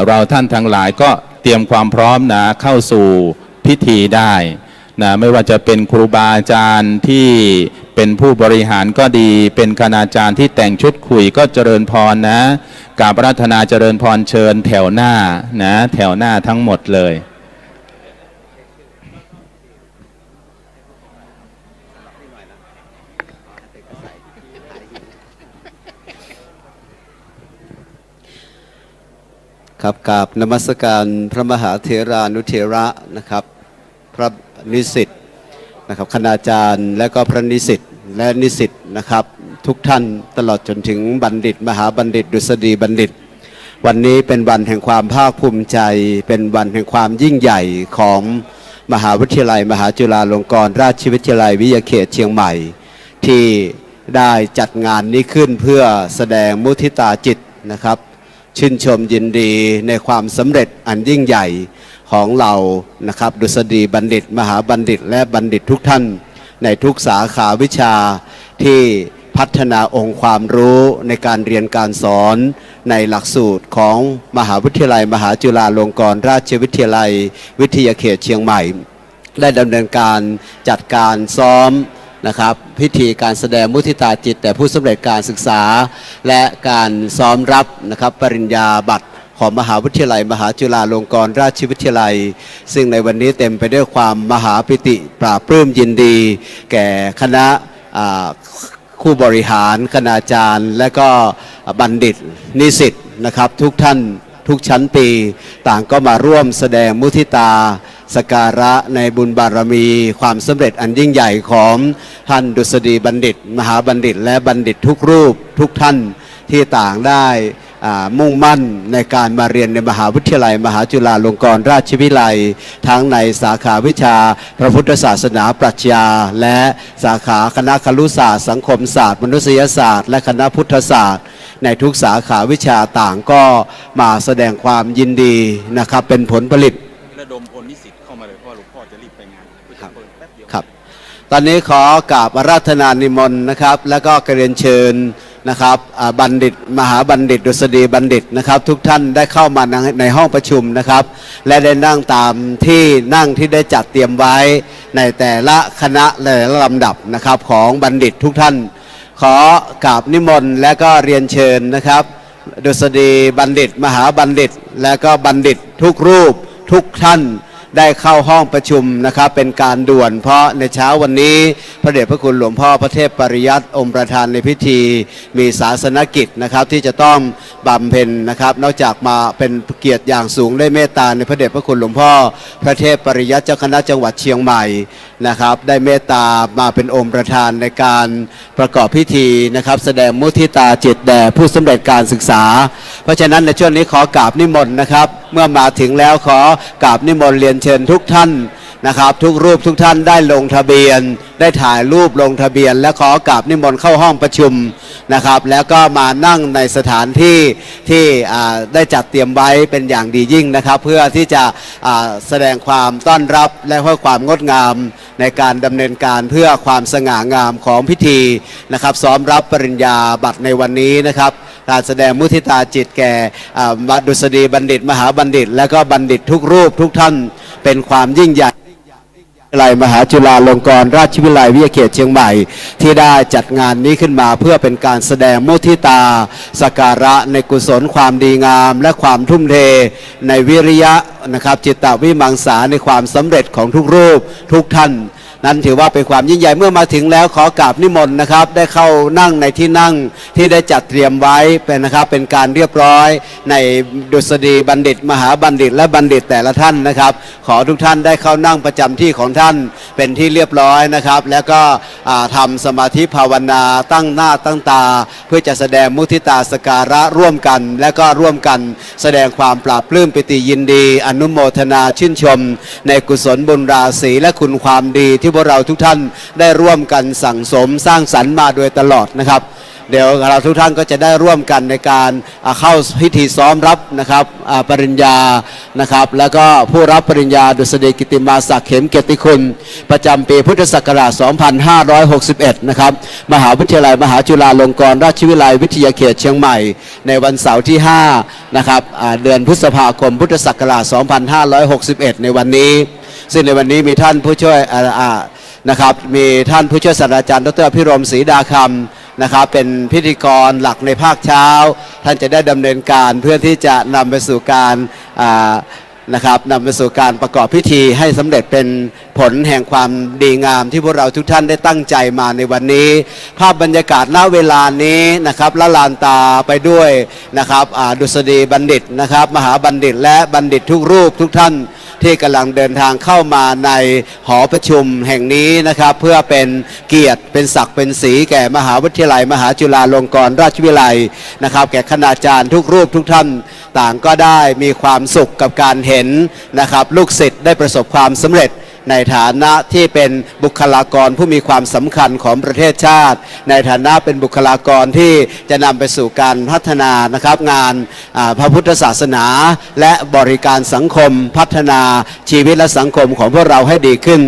เราท่านทั้งหลายก็เตรียมความพร้อมเข้าสู่พิธีได้ไม่ว่าจะเป็นครูบาอาจารย์ที่เป็นผู้บริหารก็ดีเป็นคณาจารย์ที่แต่งชุดคุยก็เจริญพรกราบอาราธนาเจริญพรเชิญแถวหน้าแถวหน้าทั้งหมดเลยครับกราบนมัสการพระมหาเถรานุเถระนะครับพระนิสิตนะครับคณาจารย์และก็พระนิสิตและนิสิตนะครับทุกท่านตลอดจนถึงบัณฑิตมหาบัณฑิตดุษฎีบัณฑิตวันนี้เป็นวันแห่งความภาคภูมิใจเป็นวันแห่งความยิ่งใหญ่ของมหาวิทยาลัยมหาจุฬาลงกรณราชวิทยาลัยวิทยาเขตเชียงใหม่ที่ได้จัดงานนี้ขึ้นเพื่อแสดงมุทิตาจิตนะครับชื่นชมยินดีในความสำเร็จอันยิ่งใหญ่ของเรานะครับดุษฎีบัณฑิตมหาบัณฑิตและบัณฑิตทุกท่านในทุกสาขาวิชาที่พัฒนาองค์ความรู้ในการเรียนการสอนในหลักสูตรของมหาวิทยาลัยมหาจุฬาลงกรณราชวิทยาลัยวิทยาเขตเชียงใหม่ได้ดำเนินการจัดการซ้อมนะครับพิธีการแสดงมุทิตาจิตแต่ผู้สำเร็จการศึกษาและการซ้อมรับนะครับปริญญาบัตรของมหาวิทยาลัยมหาจุฬาลงกรณราชวิทยาลัยซึ่งในวันนี้เต็มไปด้วยความมหาปิติปราบปลื้มยินดีแก่คณะ คู่บริหารคณาจารย์ และก็บัณฑิตนิสิตนะครับทุกท่านทุกชั้นปีต่างก็มาร่วมแสดงมุทิตาสการะในบุญบารมีความสำเร็จอันยิ่งใหญ่ของท่านดุษฎีบัณฑิต มหาบัณฑิตและบัณฑิตทุกรูปทุกท่านที่ต่างได้มุ่งมั่นในการมาเรียนในมหาวิทยาลัยมหาจุฬาลงกรณราชวิทยาลัยทั้งในสาขาวิชาพระพุทธศาสนาปรัชญาและสาขาคณะครุศาสตร์สังคมศาสตร์มนุษยศาสตร์และคณะพุทธศาสตร์ในทุกสาขาวิชาต่างก็มาแสดงความยินดีนะครับเป็นผลผลิต ระดมพลนิสิตเข้ามาเลยเพราะหลวงพ่อจะรีบไปงานจะเปิดแป๊บเดียว ครับตอนนี้ขอกราบอาราธนานิมนต์นะครับแล้วก็เรียนเชิญนะครับบัณฑิตมหาบัณฑิตดุษฎีบัณฑิตนะครับทุกท่านได้เข้ามาในห้องประชุมนะครับและได้นั่งตามที่นั่งที่ได้จัดเตรียมไว้ในแต่ละคณะและลำดับนะครับของบัณฑิตทุกท่านขอกราบนิมนต์และก็เรียนเชิญนะครับดุษฎีบัณฑิตมหาบัณฑิตและก็บัณฑิตทุกรูปทุกท่านได้เข้าห้องประชุมนะครับเป็นการด่วนเพราะในเช้าวันนี้พระเดชพระคุณหลวงพ่อพระเทพปริยัติองค์ประธานในพิธีมีศาสนกิจนะครับที่จะต้องบำเพ็ญนะครับนอกจากมาเป็นเกียรติอย่างสูงได้เมตตาในพระเดชพระคุณหลวงพ่อพระเทพปริยัติเจ้าคณะจังหวัดเชียงใหม่นะครับได้เมตตามาเป็นองค์ประธานในการประกอบพิธีนะครับแสดงมุทิตาจิตแด่ผู้สำเร็จการศึกษาเพราะฉะนั้นในช่วงนี้ขอกราบนิมนต์นะครับเมื่อมาถึงแล้วขอกราบนิมนต์เรียนเชิญทุกท่านนะครับทุกรูปทุกท่านได้ลงทะเบียนได้ถ่ายรูปลงทะเบียนและขอกราบนิมนต์เข้าห้องประชุมนะครับแล้วก็มานั่งในสถานที่ที่ได้จัดเตรียมไว้เป็นอย่างดียิ่งนะครับเพื่อที่จะแสดงความต้อนรับและเพื่อความงดงามในการดำเนินการเพื่อความสง่างามของพิธีนะครับซ้อมรับปริญญาบัตรในวันนี้นะครับการแสดงมุทิตาจิตแก่ดุษฎีบัณฑิตมหาบัณฑิตและก็บัณฑิตทุกรูปทุกท่านเป็นความยิ่งใหญ่วิทยาลัยมหาจุฬาลงกรณราชวิทยาลัยวิทยาเขตเชียงใหม่ที่ได้จัดงานนี้ขึ้นมาเพื่อเป็นการแสดงมุทิตาสการะในกุศลความดีงามและความทุ่มเทในวิริยะนะครับจิตตวิมังสาในความสำเร็จของทุกรูปทุกท่านนั้นถือว่าเป็นความยิ่งใหญ่เมื่อมาถึงแล้วขอกราบนิมนต์นะครับได้เข้านั่งในที่นั่งที่ได้จัดเตรียมไว้เป็นนะครับเป็นการเรียบร้อยในดุษฎีบัณฑิตมหาบัณฑิตและบัณฑิตแต่ละท่านนะครับขอทุกท่านได้เข้านั่งประจำที่ของท่านเป็นที่เรียบร้อยนะครับแล้วก็ทำสมาธิภาวนาตั้งหน้าตั้งตาเพื่อจะแสดงมุทิตาสการะร่วมกันและก็ร่วมกันแสดงความปราบปลื้มปิติยินดีอนุโมทนาชื่นชมในกุศลบุญราศีและคุณความดีที่พวกเราทุกท่านได้ร่วมกันสั่งสมสร้างสรรค์มาโดยตลอดนะครับเดี๋ยวเราทุกท่านก็จะได้ร่วมกันในการเข้าพิธีซ้อมรับนะครับปริญญานะครับแล้วก็ผู้รับปริญญาดุษฎีกิติมาศักดิ์เข็มเกียรติคุณประจำปีพุทธศักราช 2561 นะครับมหาวิทยาลัยมหาจุฬาลงกรณราชวิทยาลัยวิทยาเขตเชียงใหม่ในวันเสาร์ที่5นะครับเดือนพฤษภาคมพุทธศักราช 2561 ในวันนี้ซึ่งในวันนี้มีท่านผู้ช่วยนะครับมีท่านผู้ช่วยศาสตราจารย์ดร.พิรมศรีดาคำนะครับเป็นพิธีกรหลักในภาคเช้าท่านจะได้ดำเนินการเพื่อที่จะนำไปสู่การนะครับนำไปสู่การประกอบพิธีให้สำเร็จเป็นผลแห่งความดีงามที่พวกเราทุกท่านได้ตั้งใจมาในวันนี้ภาพบรรยากาศณเวลานี้นะครับละลานตาไปด้วยนะครับดุษฎีบัณฑิตนะครับมหาบัณฑิตและบัณฑิตทุกรูปทุกท่านที่กำลังเดินทางเข้ามาในหอประชุมแห่งนี้นะครับเพื่อเป็นเกียรติเป็นศักดิ์เป็นศรีแก่มหาวิทยาลัยมหาจุฬาลงกรณราชวิทยาลัยนะครับแก่คณาจารย์ทุกรูปทุกท่านต่างก็ได้มีความสุขกับการเห็นนะครับลูกศิษย์ได้ประสบความสำเร็จในฐานะที่เป็นบุคลากรผู้มีความสำคัญของประเทศชาติในฐานะเป็นบุคลากรที่จะนำไปสู่การพัฒนานะครับงานพระพุทธศาสนาและบริการสังคมพัฒนาชีวิตและสังคมของพวกเราให้ดีขึ้น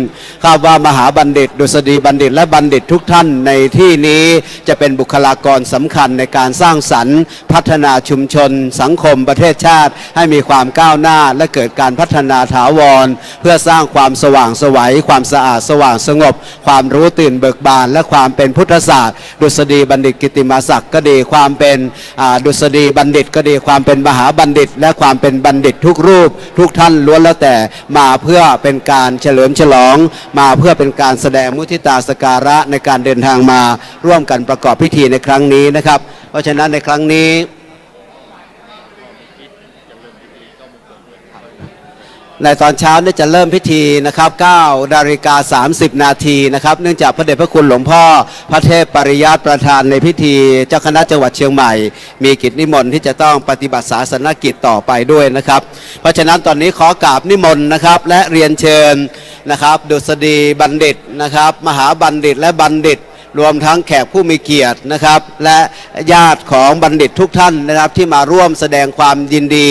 คาดว่ามหาบัณฑิตดุษฎีบัณฑิตและบัณฑิตทุกท่านในที่นี้จะเป็นบุคลากรสำคัญในการสร้างสรรค์พัฒนาชุมชนสังคมประเทศชาติให้มีความก้าวหน้าและเกิดการพัฒนาถาวรเพื่อสร้างความสว่าง ไสวัยความสะอาดสว่างสงบ ความรู้ตื่นเบิกบานและความเป็นพุทธศาสตร์ดุษฎีบัณฑิตกิตติมาศักดิ์ก็ดีความเป็นดุษฎีบัณฑิตก็ดีความเป็นมหาบัณฑิต และความเป็นบัณฑิตทุกรูปทุกท่านล้วนแล้วแต่มาเพื่อเป็นการเฉลิมฉลองมาเพื่อเป็นการแสดงมุทิตาสการะในการเดินทางมาร่วมกันประกอบพิธีในครั้งนี้นะครับเพราะฉะนั้นในครั้งนี้ในตอนเช้านี่จะเริ่มพิธีนะครับ9:30 นาทีนะครับเนื่องจากพระเดชพระคุณหลวงพ่อพระเทพปริยัติประธานในพิธีเจ้าคณะจังหวัดเชียงใหม่มีกิจนิมนต์ที่จะต้องปฏิบัติศาสนกิจต่อไปด้วยนะครับเพราะฉะนั้นตอนนี้ขอกราบนิมนต์นะครับและเรียนเชิญนะครับดุษฎีบัณฑิตนะครับมหาบัณฑิตและบัณฑิตรวมทั้งแขกผู้มีเกียรตินะครับและญาติของบัณฑิตทุกท่านนะครับที่มาร่วมแสดงความยินดี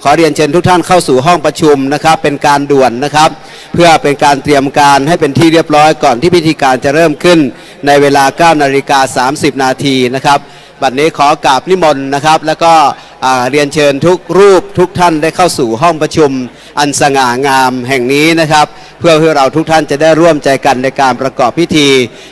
ขอเรียนเชิญทุกท่านเข้าสู่ห้องประชุมนะครับเป็นการด่วนนะครับเพื่อเป็นการเตรียมการให้เป็นที่เรียบร้อยก่อนที่พิธีการจะเริ่มขึ้นในเวลา 9:30 นาทีนะครับบัดนี้ขอกราบนิมนต์นะครับแล้วก็เรียนเชิญทุกรูปทุกท่านได้เข้าสู่ห้องประชุมอันสง่างามแห่งนี้นะครับเพื่อให้เราทุกท่านจะได้ร่วมใจกันในการประกอบพิธี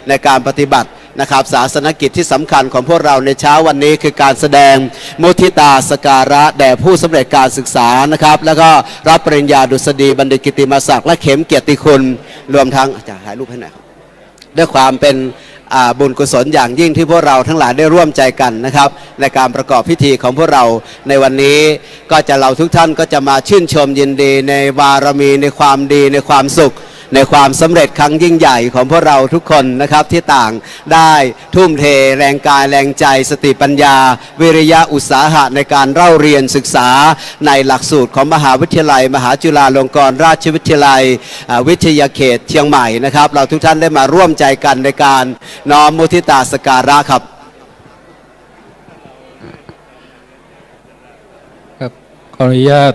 ในการปฏิบัตินะครับศาสนกิจที่สำคัญของพวกเราในเช้าวันนี้คือการแสดงมุทิตาสการะแด่ผู้สำเร็จการศึกษานะครับแล้วก็รับปริญญาดุษฎีบัณฑิตกิตติมศักดิ์และเข็มเกียรติคุณรวมทั้งจะถ่ายรูปให้หน่อยครับด้วยความเป็นบุญกุศลอย่างยิ่งที่พวกเราทั้งหลายได้ร่วมใจกันนะครับในการประกอบพิธีของพวกเราในวันนี้ก็จะเราทุกท่านก็จะมาชื่นชมยินดีในบารมีในความดีในความสุขในความสำเร็จครั้งยิ่งใหญ่ของพวกเราทุกคนนะครับที่ต่างได้ทุ่มเทแรงกายแรงใจสติปัญญาวิริยะอุตสาหะในการเล่าเรียนศึกษาในหลักสูตรของมหาวิทยาลัยมหาจุฬาลงกรณราชวิทยาลัยวิทยาเขตเชียงใหม่นะครับเราทุกท่านได้มาร่วมใจกันในการน้อมมุทิตาสการะครับครับขออนุญาต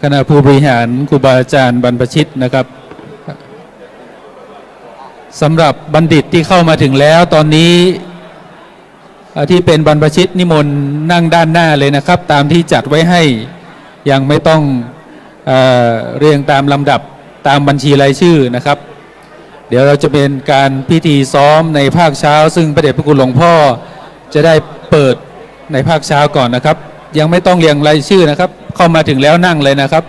คณะผู้บริหารครูบาอาจารย์บรรพชิตนะครับสำหรับบัณฑิตที่เข้ามาถึงแล้วตอนนี้ที่เป็นบรรพชิตนิมนต์นั่งด้านหน้าเลยนะครับตามที่จัดไว้ให้ยังไม่ต้องเรียงตามลำดับตามบัญชีรายชื่อนะครับเดี๋ยวเราจะเป็นการพิธีซ้อมในภาคเช้าซึ่งพระเดชพระคุณหลวงพ่อจะได้เปิดในภาคเช้าก่อนนะครับยังไม่ต้องเรียงรายชื่อนะครับเข้ามาถึงแล้วนั่งเลยนะครับ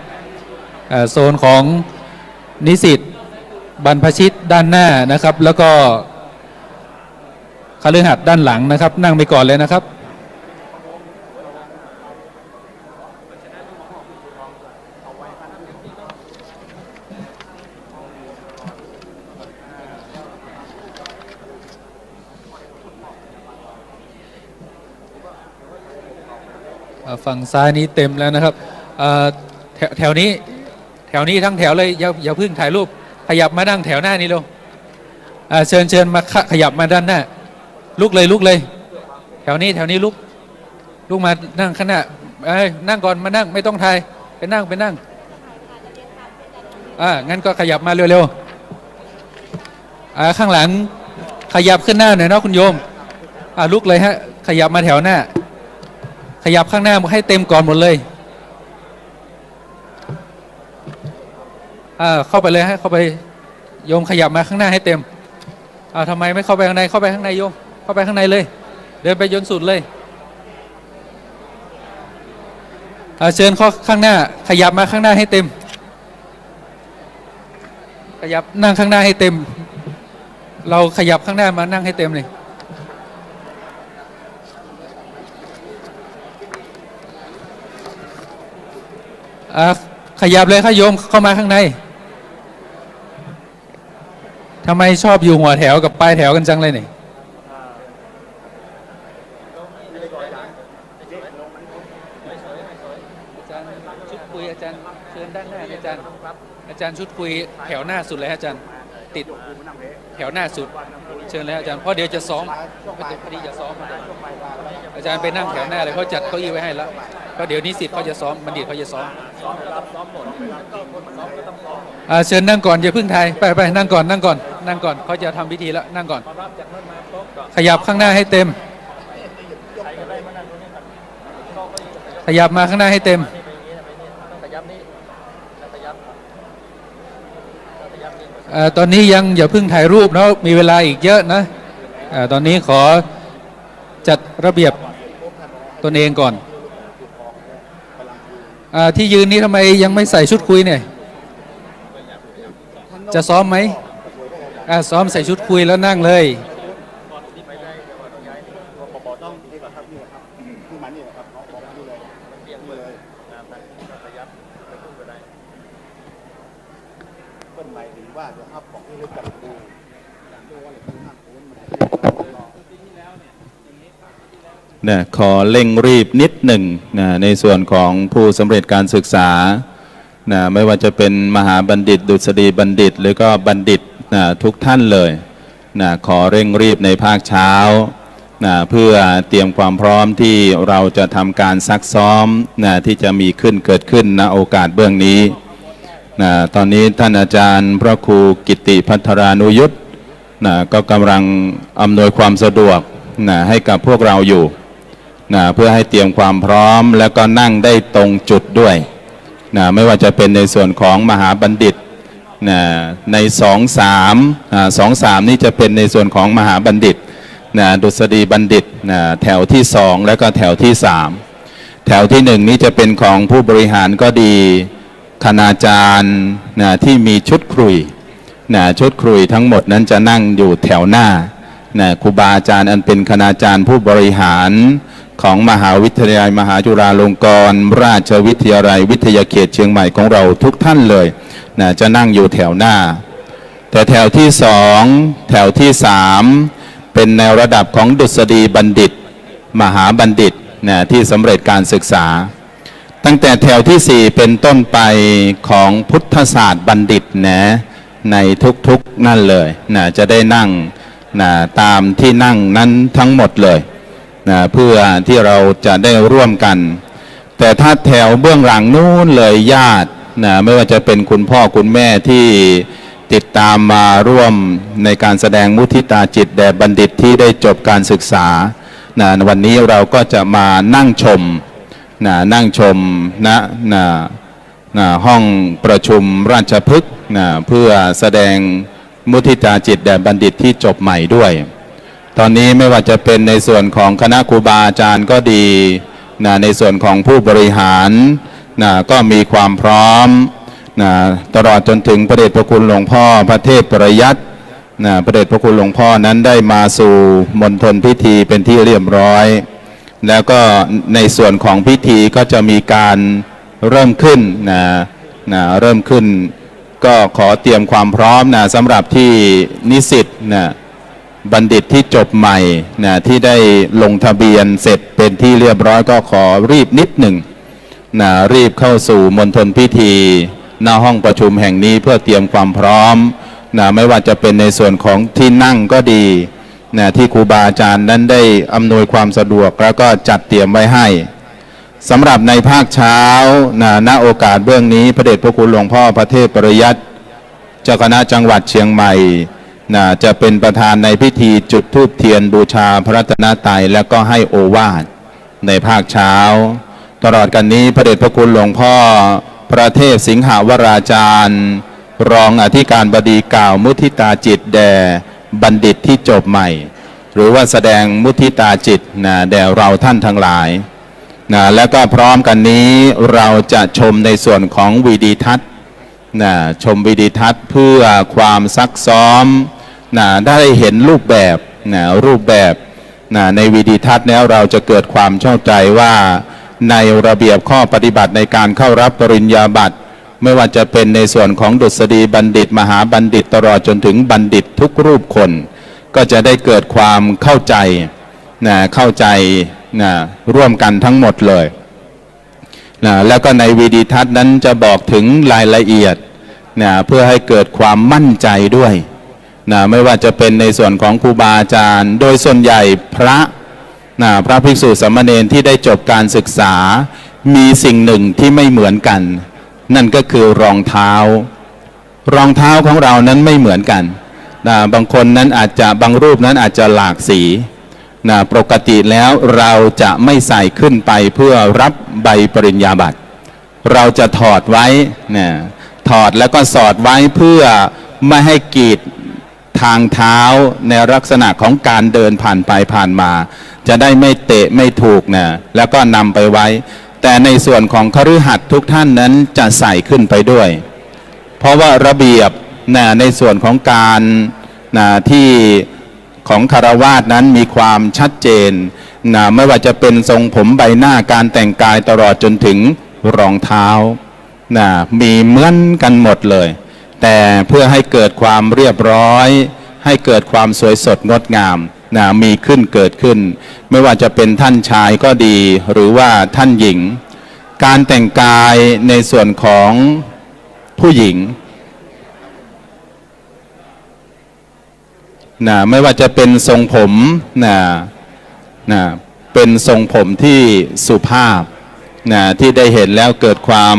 โซนของนิสิตบรรพชิตด้านหน้านะครับแล้วก็คฤหัสถ์ด้านหลังนะครับนั่งไปก่อนเลยนะครับฝั่งซ้ายนี้เต็มแล้วนะครับแถวนี้ทั้งแถวเลยอย่าเพิ่งถ่ายรูปขยับมานั่งแถวหน้านี้เร็วเชิญมาขยับมาด้านหน้าลุกเลยแถวนี้ลุกมานั่งข้างหน้านั่งก่อนมานั่งไม่ต้องถ่ายไปนั่งงั้นก็ขยับมาเร็วข้างหลังขยับขึ้นหน้าหน่อยเนาะคุณโยมลุกเลยฮะขยับมาแถวหน้าขยับข้างหน้าให้เต็มก่อนหมดเลยเข้าไปเลยฮะเข้าไปโยมขยับมาข้างหน้าให้เต็มทำไมไม่เข้าไปข้างในเข้าไปข้างในโยมเข้าไปข้างในเลยเดินไปจนสุดเลยเชิญข้างหน้าขยับมาข้างหน้าให้เต็มขยับนั่งข้างหน้าให้เต็มเราขยับข้างหน้ามานั่งให้เต็มเลยขยับเลยค่ะโยมเข้ามาข้างในทำไมชอบอยู่หัวแถวกับปลายแถวกันจังเลยนี่อาจารย์ชุดคุยอาจารย์เชิญด้านหน้าอาจารย์ชุดคุยแถวหน้าสุดเลยอาจารย์ติดแถวหน้าสุดเชิญเลยอาจารย์เพราะเดี๋ยวจะซ้อมพอดีจะซ้อมอาจารย์ไปนั่งแถวหน้าเลยเขาจัดเก้าอี้ไว้ให้แล้วก็เดี๋ยวนิสิตเขาจะซ้อมบัณฑิตเขาจะซ้อมเชิญนั่งก่อนอย่าเพิ่งถ่ายไปนั่งก่อนเขาจะทำพิธีแล้วนั่งก่อนขยับข้างหน้าให้เต็มขยับมาข้างหน้าให้เต็ม ตอนนี้ยังอย่าเพิ่งถ่ายรูปเนาะมีเวลาอีกเยอะนะตอนนี้ขอจัดระเบียบตนเองก่อนที่ยืนนี้ทำไมยังไม่ใส่ชุดคุยเนี่ยจะซ้อมไหมซ้อมใส่ชุดคุยแล้วนั่งเลยนะขอเร่งรีบนิดหนึ่งนะในส่วนของผู้สำเร็จการศึกษานะไม่ว่าจะเป็นมหาบัณฑิตดุษฎีบัณฑิตหรือก็บัณฑิตนะทุกท่านเลยนะขอเร่งรีบในภาคเช้านะเพื่อเตรียมความพร้อมที่เราจะทำการซักซ้อมนะที่จะมีเกิดขึ้นณโอกาสเบื้องนี้นะตอนนี้ท่านอาจารย์พระครูกิติภัทรานุยุตนะก็กำลังอำนวยความสะดวกนะให้กับพวกเราอยู่นะเพื่อให้เตรียมความพร้อมแล้วก็นั่งได้ตรงจุดด้วยนะไม่ว่าจะเป็นในส่วนของมหาบัณฑิตนะใน2-3 นี่จะเป็นในส่วนของมหาบัณฑิตนะดุษฎีบัณฑิตนะแถวที่2แล้วก็แถวที่3แถวที่1นี้จะเป็นของผู้บริหารก็ดีคณาจารย์นะที่มีชุดครุยนะชุดครุยทั้งหมดนั้นจะนั่งอยู่แถวหน้านะครูบาอาจารย์อันเป็นคณาจารย์ผู้บริหารของมหาวิทยาลัยมหาจุฬาลงกรณราชวิทยาลัยวิทยาเขตเชียงใหม่ของเราทุกท่านเลยนะจะนั่งอยู่แถวหน้าแต่แถวที่2แถวที่3เป็นแนวระดับของดุษฎีบัณฑิตมหาบัณฑิตนะที่สำเร็จการศึกษาตั้งแต่แถวที่4เป็นต้นไปของพุทธศาสตร์บัณฑิตนะในทุกๆนั่นเลยนะจะได้นั่งนะตามที่นั่งนั้นทั้งหมดเลยนะเพื่อที่เราจะได้ร่วมกันแต่ถ้าแถวเบื้องหลังนู้นเลยญาตินะไม่ว่าจะเป็นคุณพ่อคุณแม่ที่ติดตามมาร่วมในการแสดงมุทิตาจิตแด่บัณฑิตที่ได้จบการศึกษานะวันนี้เราก็จะมานั่งชมนั่งชมห้องประชุมราชพฤกษ์เพื่อแสดงมุทิตาจิตแด่บัณฑิตที่จบใหม่ด้วยตอนนี้ไม่ว่าจะเป็นในส่วนของคณะครูบาอาจารย์ก็ดีในส่วนของผู้บริหารก็มีความพร้อมตลอดจนถึงพระเดชพระคุณหลวงพ่อพระเทพประยัติพระเดชพระคุณหลวงพ่อนั้นได้มาสู่มณฑลพิธีเป็นที่เรียบร้อยแล้วก็ในส่วนของพิธีก็จะมีการเริ่มขึ้นเริ่มขึ้นก็ขอเตรียมความพร้อมสำหรับที่นิสิตบัณฑิตที่จบใหม่ที่ได้ลงทะเบียนเสร็จเป็นที่เรียบร้อยก็ขอรีบนิดหนึ่งรีบเข้าสู่มณฑลพิธีหน้าห้องประชุมแห่งนี้เพื่อเตรียมความพร้อมไม่ว่าจะเป็นในส่วนของที่นั่งก็ดีที่ครูบาอาจารย์นั้นได้อำนวยความสะดวกแล้วก็จัดเตรียมไว้ให้สำหรับในภาคเช้าณโอกาสเบื้องนี้พระเดชพระคุณหลวงพ่อพระเทพประยัติเจ้าคณะจังหวัดเชียงใหม่จะเป็นประธานในพิธีจุดธูปเทียนบูชาพระรัตนตรัยแล้วก็ให้โอวาทในภาคเช้าตลอดกันนี้พระเดชพระคุณหลวงพ่อพระเทพสิงหวราจารย์รองอธิการบดีกล่าวมุทิตาจิตแด่บัณฑิตที่จบใหม่หรือว่าแสดงมุทิตาจิตแด่เราท่านทั้งหลายแล้วก็พร้อมกันนี้เราจะชมในส่วนของวิดีทัศน์ชมวิดีทัศน์เพื่อความซักซ้อมได้เห็นรูปแบบในวิดีทัศน์แล้วเราจะเกิดความเข้าใจว่าในระเบียบข้อปฏิบัติในการเข้ารับปริญญาบัตรไม่ว่าจะเป็นในส่วนของดุษฎีบัณฑิตมหาบัณฑิตตลอดจนถึงบัณฑิตทุกรูปคนก็จะได้เกิดความเข้าใจร่วมกันทั้งหมดเลยแล้วก็ในวิดีทัศน์นั้นจะบอกถึงรายละเอียดเพื่อให้เกิดความมั่นใจด้วยไม่ว่าจะเป็นในส่วนของครูบาอาจารย์โดยส่วนใหญ่พระภิกษุสามเณรที่ได้จบการศึกษามีสิ่งหนึ่งที่ไม่เหมือนกันนั่นก็คือรองเท้ของเรานั้นไม่เหมือนกันบางคนนั้นอาจจะบางรูปนั้นอาจจะหลากสีปกติแล้วเราจะไม่ใส่ขึ้นไปเพื่อรับใบปริญญาบัตรเราจะถอดไว้ถอดแล้วก็สอดไว้เพื่อ ไม่ให้กีดทางเท้าในลักษณะของการเดินผ่านไปผ่านมา จะได้ไม่เตะไม่ถูกนะแล้วก็นำไปไว้ แต่ในส่วนของคฤหัสถ์ทุกท่านนั้นจะใส่ขึ้นไปด้วย เพราะว่าระเบียบนะในส่วนของการนะที่ของคฤหัสถ์นั้นมีความชัดเจนนะไม่ว่าจะเป็นทรงผมใบหน้าการแต่งกายตลอดจนถึงรองเท้านะมีเหมือนกันหมดเลย แต่เพื่อให้เกิดความเรียบร้อยให้เกิดความสวยสดงดงามนะมีขึ้นเกิดขึ้น ไม่ว่าจะเป็นท่านชายก็ดีหรือว่าท่านหญิง การแต่งกายในส่วนของผู้หญิงนะไม่ว่าจะเป็นทรงผมนะเป็นทรงผมที่สุภาพนะที่ได้เห็นแล้วเกิดความ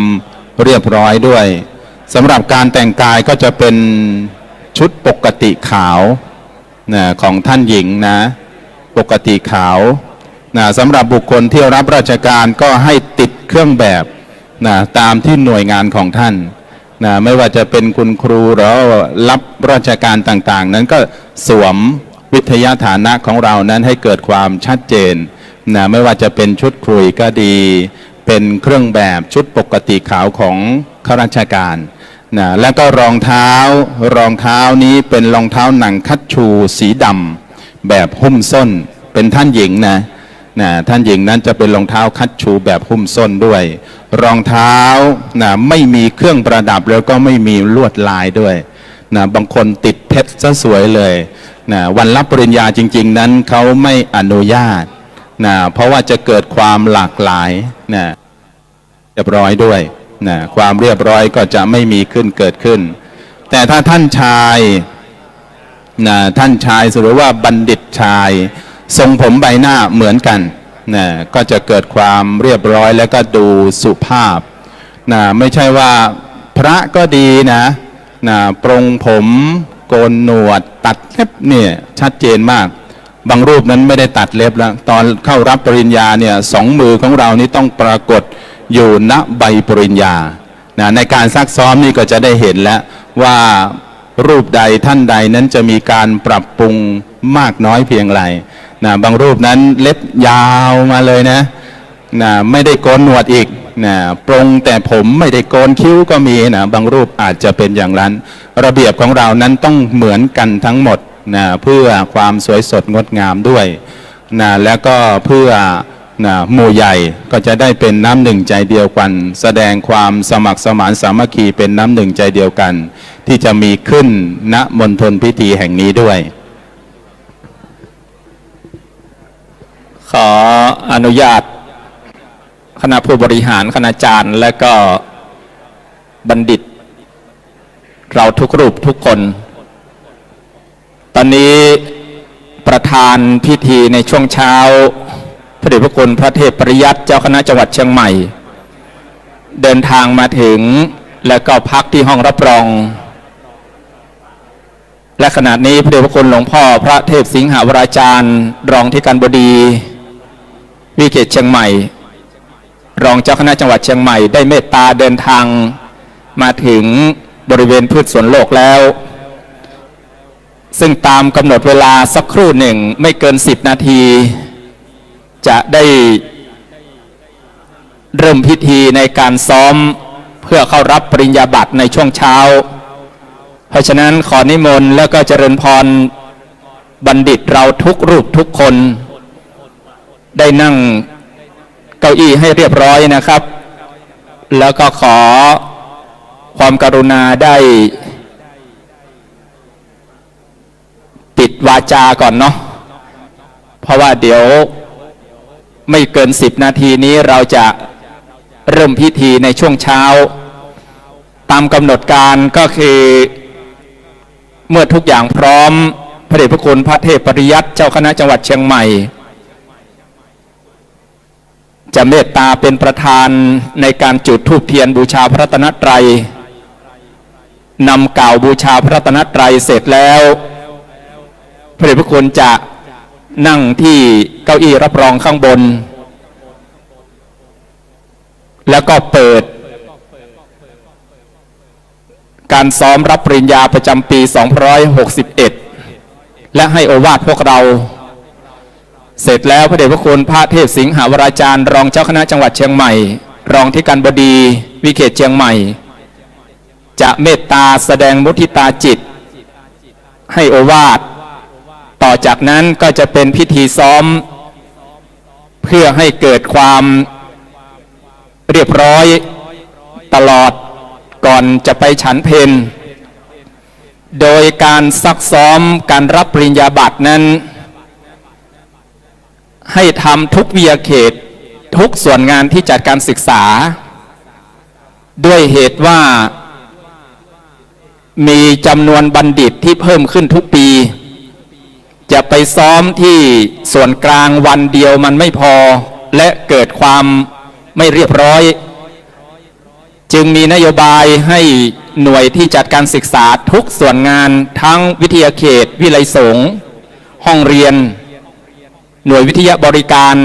เรียบร้อยด้วยสำหรับการแต่งกายก็จะเป็นชุดปกติขาวนะของท่านหญิงนะปกติขาวนะสำหรับบุคคลที่รับราชการก็ให้ติดเครื่องแบบนะตามที่หน่วยงานของท่านนะไม่ว่าจะเป็นคุณครูหรือรับราชการต่างๆนั้นก็สวมวิทยาฐานะของเรานั้นให้เกิดความชัดเจนนะไม่ว่าจะเป็นชุดครุยก็ดีเป็นเครื่องแบบชุดปกติขาวของข้าราชการนะแล้วก็รองเท้านี้เป็นรองเท้าหนังคัดชูสีดำแบบหุ้มส้นเป็นท่านหญิงนะท่านหญิงนั้นจะเป็นรองเท้าคัดชูแบบหุ้มส้นด้วยรองเท้านะไม่มีเครื่องประดับแล้วก็ไม่มีลวดลายด้วยนะบางคนติดเพชรซะสวยเลยนะวันรับปริญญาจริงๆนั้นเขาไม่อนุญาตนะเพราะว่าจะเกิดความหลากหลายนะเรียบร้อยด้วยนะความเรียบร้อยก็จะไม่มีขึ้นเกิดขึ้นแต่ถ้าท่านชายนะท่านชายหรือว่าบัณฑิตชายทรงผมใบหน้าเหมือนกันนะก็จะเกิดความเรียบร้อยแล้วก็ดูสุภาพนะไม่ใช่ว่าพระก็ดีนะปรงผมโกนหนวดตัดเล็บเนี่ยชัดเจนมากบางรูปนั้นไม่ได้ตัดเล็บแล้วตอนเข้ารับปริญญาเนี่ยสองมือของเรานี่ต้องปรากฏอยู่ณใบปริญญานะในการซักซ้อมนี่ก็จะได้เห็นแล้วว่ารูปใดท่านใดนั้นจะมีการปรับปรุงมากน้อยเพียงไรนะบางรูปนั้นเล็บยาวมาเลยนะไม่ได้โกนหนวดอีกนะปรงแต่ผมไม่ได้โกนคิ้วก็มีนะบางรูปอาจจะเป็นอย่างนั้นระเบียบของเรานั้นต้องเหมือนกันทั้งหมดนะเพื่อความสวยสดงดงามด้วยนะแล้วก็เพื่อหมู่ใหญ่ก็จะได้เป็นน้ำหนึ่งใจเดียวกันแสดงความสมัครสมานสามัคคีเป็นน้ำหนึ่งใจเดียวกันที่จะมีขึ้นณมณฑลพิธีแห่งนี้ด้วยขออนุญาตคณะผู้บริหารคณาจารย์และก็บัณฑิตเราทุกรูปทุกคนตอนนี้ประธานพิธีในช่วงเช้าพระเดชพระคุณพระเทพปริยัติเจ้าคณะจังหวัดเชียงใหม่เดินทางมาถึงแล้วก็พักที่ห้องรับรองและขณะนี้พระเดชพระคุณหลวงพ่อพระเทพสิงหวราจารย์รองที่การบดีวิเขตเชียงใหม่รองเจ้าคณะจังหวัดเชียงใหม่ได้เมตตาเดินทางมาถึงบริเวณพืชสวนโลกแล้วซึ่งตามกำหนดเวลาสักครู่หนึ่งไม่เกิน10 นาทีจะได้เริ่มพิธีในการซ้อมเพื่อเข้ารับปริญญาบัตรในช่วงเช้าเพราะฉะนั้นขอนิมนต์แล้วก็เจริญพรบัณฑิตเราทุกรูปทุกคนได้นั่งเก้าอี้ให้เรียบร้อยนะครับแล้วก็ขอความกรุณาได้ปิดวาจาก่อนเนาะเพราะว่าเดี๋ยวไม่เกิน10 นาทีนี้เราจะเริ่มพิธีในช่วงเช้าตามกำหนดการก็คือเมื่อทุกอย่างพร้อมพระเดชพระคุณพระเทพปริยัติเจ้าคณะจังหวัดเชียงใหม่จะเมตตาเป็นประธานในการจุดธูปเทียนบูชาพระรัตนตรัยนำกล่าวบูชาพระรัตนตรัยเสร็จแล้วพระเดชพระคุณจะนั่งที่เก้าอี้รับรองข้างบนแล้วก็เปิดก การซ้อมรับปริญญาประจำปี 2561 และให้โอวาทพวกเรา เสร็จแล้วพระเดชพระคุณพระเทพสิงหาวราจารย์รองเจ้าคณะจังหวัดเชียงใหม่ รองที่การบดีวิเขตเชียงใหม่ จะเมตตาแสดงมุทิตาจิตให้โอวาทต่อจากนั้นก็จะเป็นพิธีซ้อมเพื่อให้เกิดความเรียบร้อยตลอดก่อนจะไปฉันเพลโดยการซักซ้อมการรับปริญญาบัตรนั้นให้ทำทุกวิทยาเขตทุกส่วนงานที่จัดการศึกษาด้วยเหตุว่ามีจำนวนบัณฑิตที่เพิ่มขึ้นทุกปีจะไปซ้อมที่ส่วนกลางวันเดียวมันไม่พอและเกิดความไม่เรียบร้อยจึงมีนโยบายให้หน่วยที่จัดการศึกษาทุกส่วนงานทั้งวิทยาเขตวิไลสงฆ์ห้องเรียนหน่วยวิทยาบริการ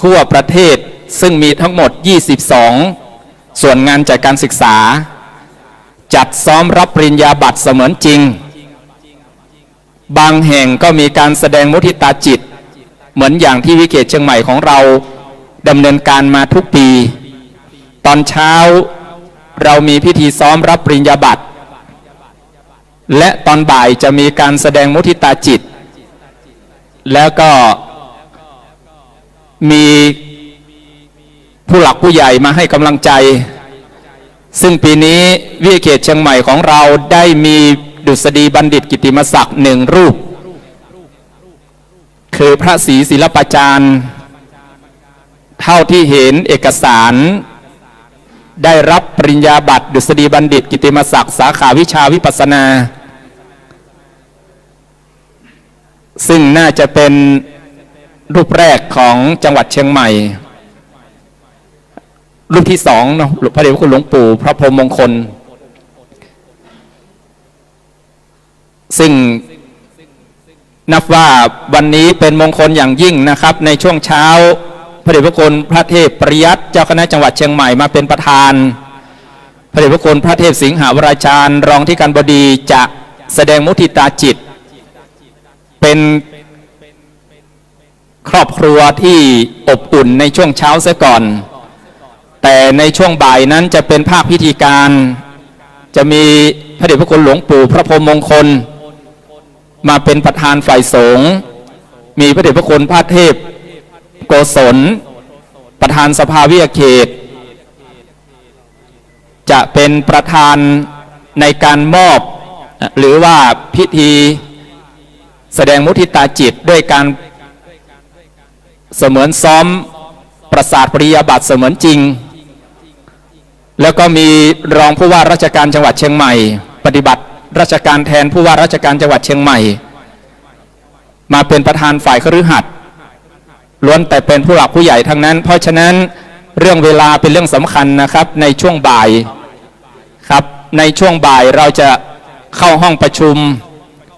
ทั่วประเทศซึ่งมีทั้งหมด22ส่วนงานจัดการศึกษาจัดซ้อมรับปริญญาบัตรเสมือนจริงบางแห่งก็มีการแสดงมุทิตาจิตเหมือนอย่างที่วิเขตเชียงใหม่ของเราดำเนินการมาทุกปีตอนเช้าเรามีพิธีซ้อมรับปริญญาบัตรและตอนบ่ายจะมีการแสดงมุทิตาจิตแล้วก็มีผู้หลักผู้ใหญ่มาให้กำลังใจซึ่งปีนี้วิเขตเชียงใหม่ของเราได้มีดุษฎีบัณฑิตกิตติมศักดิ์1 รูปคือพระศรีศิลปาจารย์เท่าที่เห็นเอกสารได้รับปริญญาบัตรดุษฎีบัณฑิตกิตติมศักดิ์สาขาวิชาวิปัสสนาซึ่งน่าจะเป็นรูปแรกของจังหวัดเชียงใหม่รูปที่2เนาะพระเดชพระคุณหลวงปู่พระพรหมมงคลซึ่งนับว่าวันนี้เป็นมงคลอย่างยิ่งนะครับในช่วงเช้าพระเดชพระคุณพระเทพปริยัติเจ้าคณะจังหวัดเชียงใหม่มาเป็นประธานพระเดชพระคุณพระเทพสิงหาวราจารย์รองที่การบดีจะแสดงมุทิตาจิตเป็นครอบครัวที่อบอุ่นในช่วงเช้าเสียก่อนแต่ในช่วงบ่ายนั้นจะเป็นภาคพิธีการจะมีพระเดชพระคุณหลวงปู่พระพรหมมงคลมาเป็นประธานฝ่ายสงฆ์มีพระเดชพระคุณพระเทพโกศลประธานสภาวิทยาเขตจะเป็นประธานในการมอบหรือว่าพิธีแสดงมุทิตาจิตด้วยการเสมือนซ้อมประสาทปริญญาบัตรเสมือนจริงแล้วก็มีรองผู้ว่าราชการจังหวัดเชียงใหม่ปฏิบัติราชการแทนผู้ว่าราชการจังหวัดเชียงใหม่มาเป็นประธานฝ่ายคฤหัสถ์ล้วนแต่เป็นผู้หลักผู้ใหญ่ทั้งนั้นเพราะฉะนั้นเรื่องเวลาเป็นเรื่องสำคัญนะครับในช่วงบ่ายครับในช่วงบ่ายเราจะเข้าห้องประชุม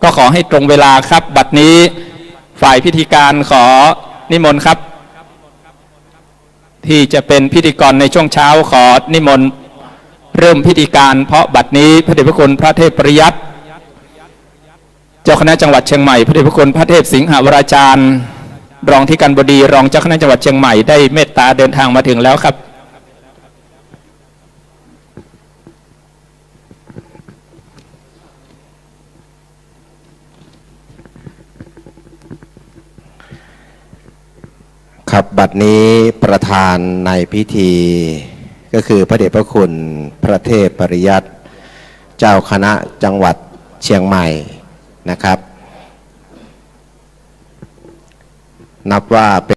ก็ขอให้ตรงเวลาครับบัดนี้ฝ่ายพิธีการขอนิมนต์ครับที่จะเป็นพิธีกรในช่วงเช้าขอนิมนต์เริ่มพิธีการเพราะบัดนี้พระเดชพระคุณพระเทพปริยัติเจ้าคณะจังหวัดเชียงใหม่พระเดชพระคุณพระเทพสิงหาวราจารย์รองที่การบดีรองเจ้าคณะจังหวัดเชียงใหม่ได้เมตตาเดินทางมาถึงแล้วครับครับบัดนี้ประธานในพิธีก็คือพระเดชพระคุณพระเทพปริยัติเจ้าคณะจังหวัดเชียงใหม่นะครับนับว่า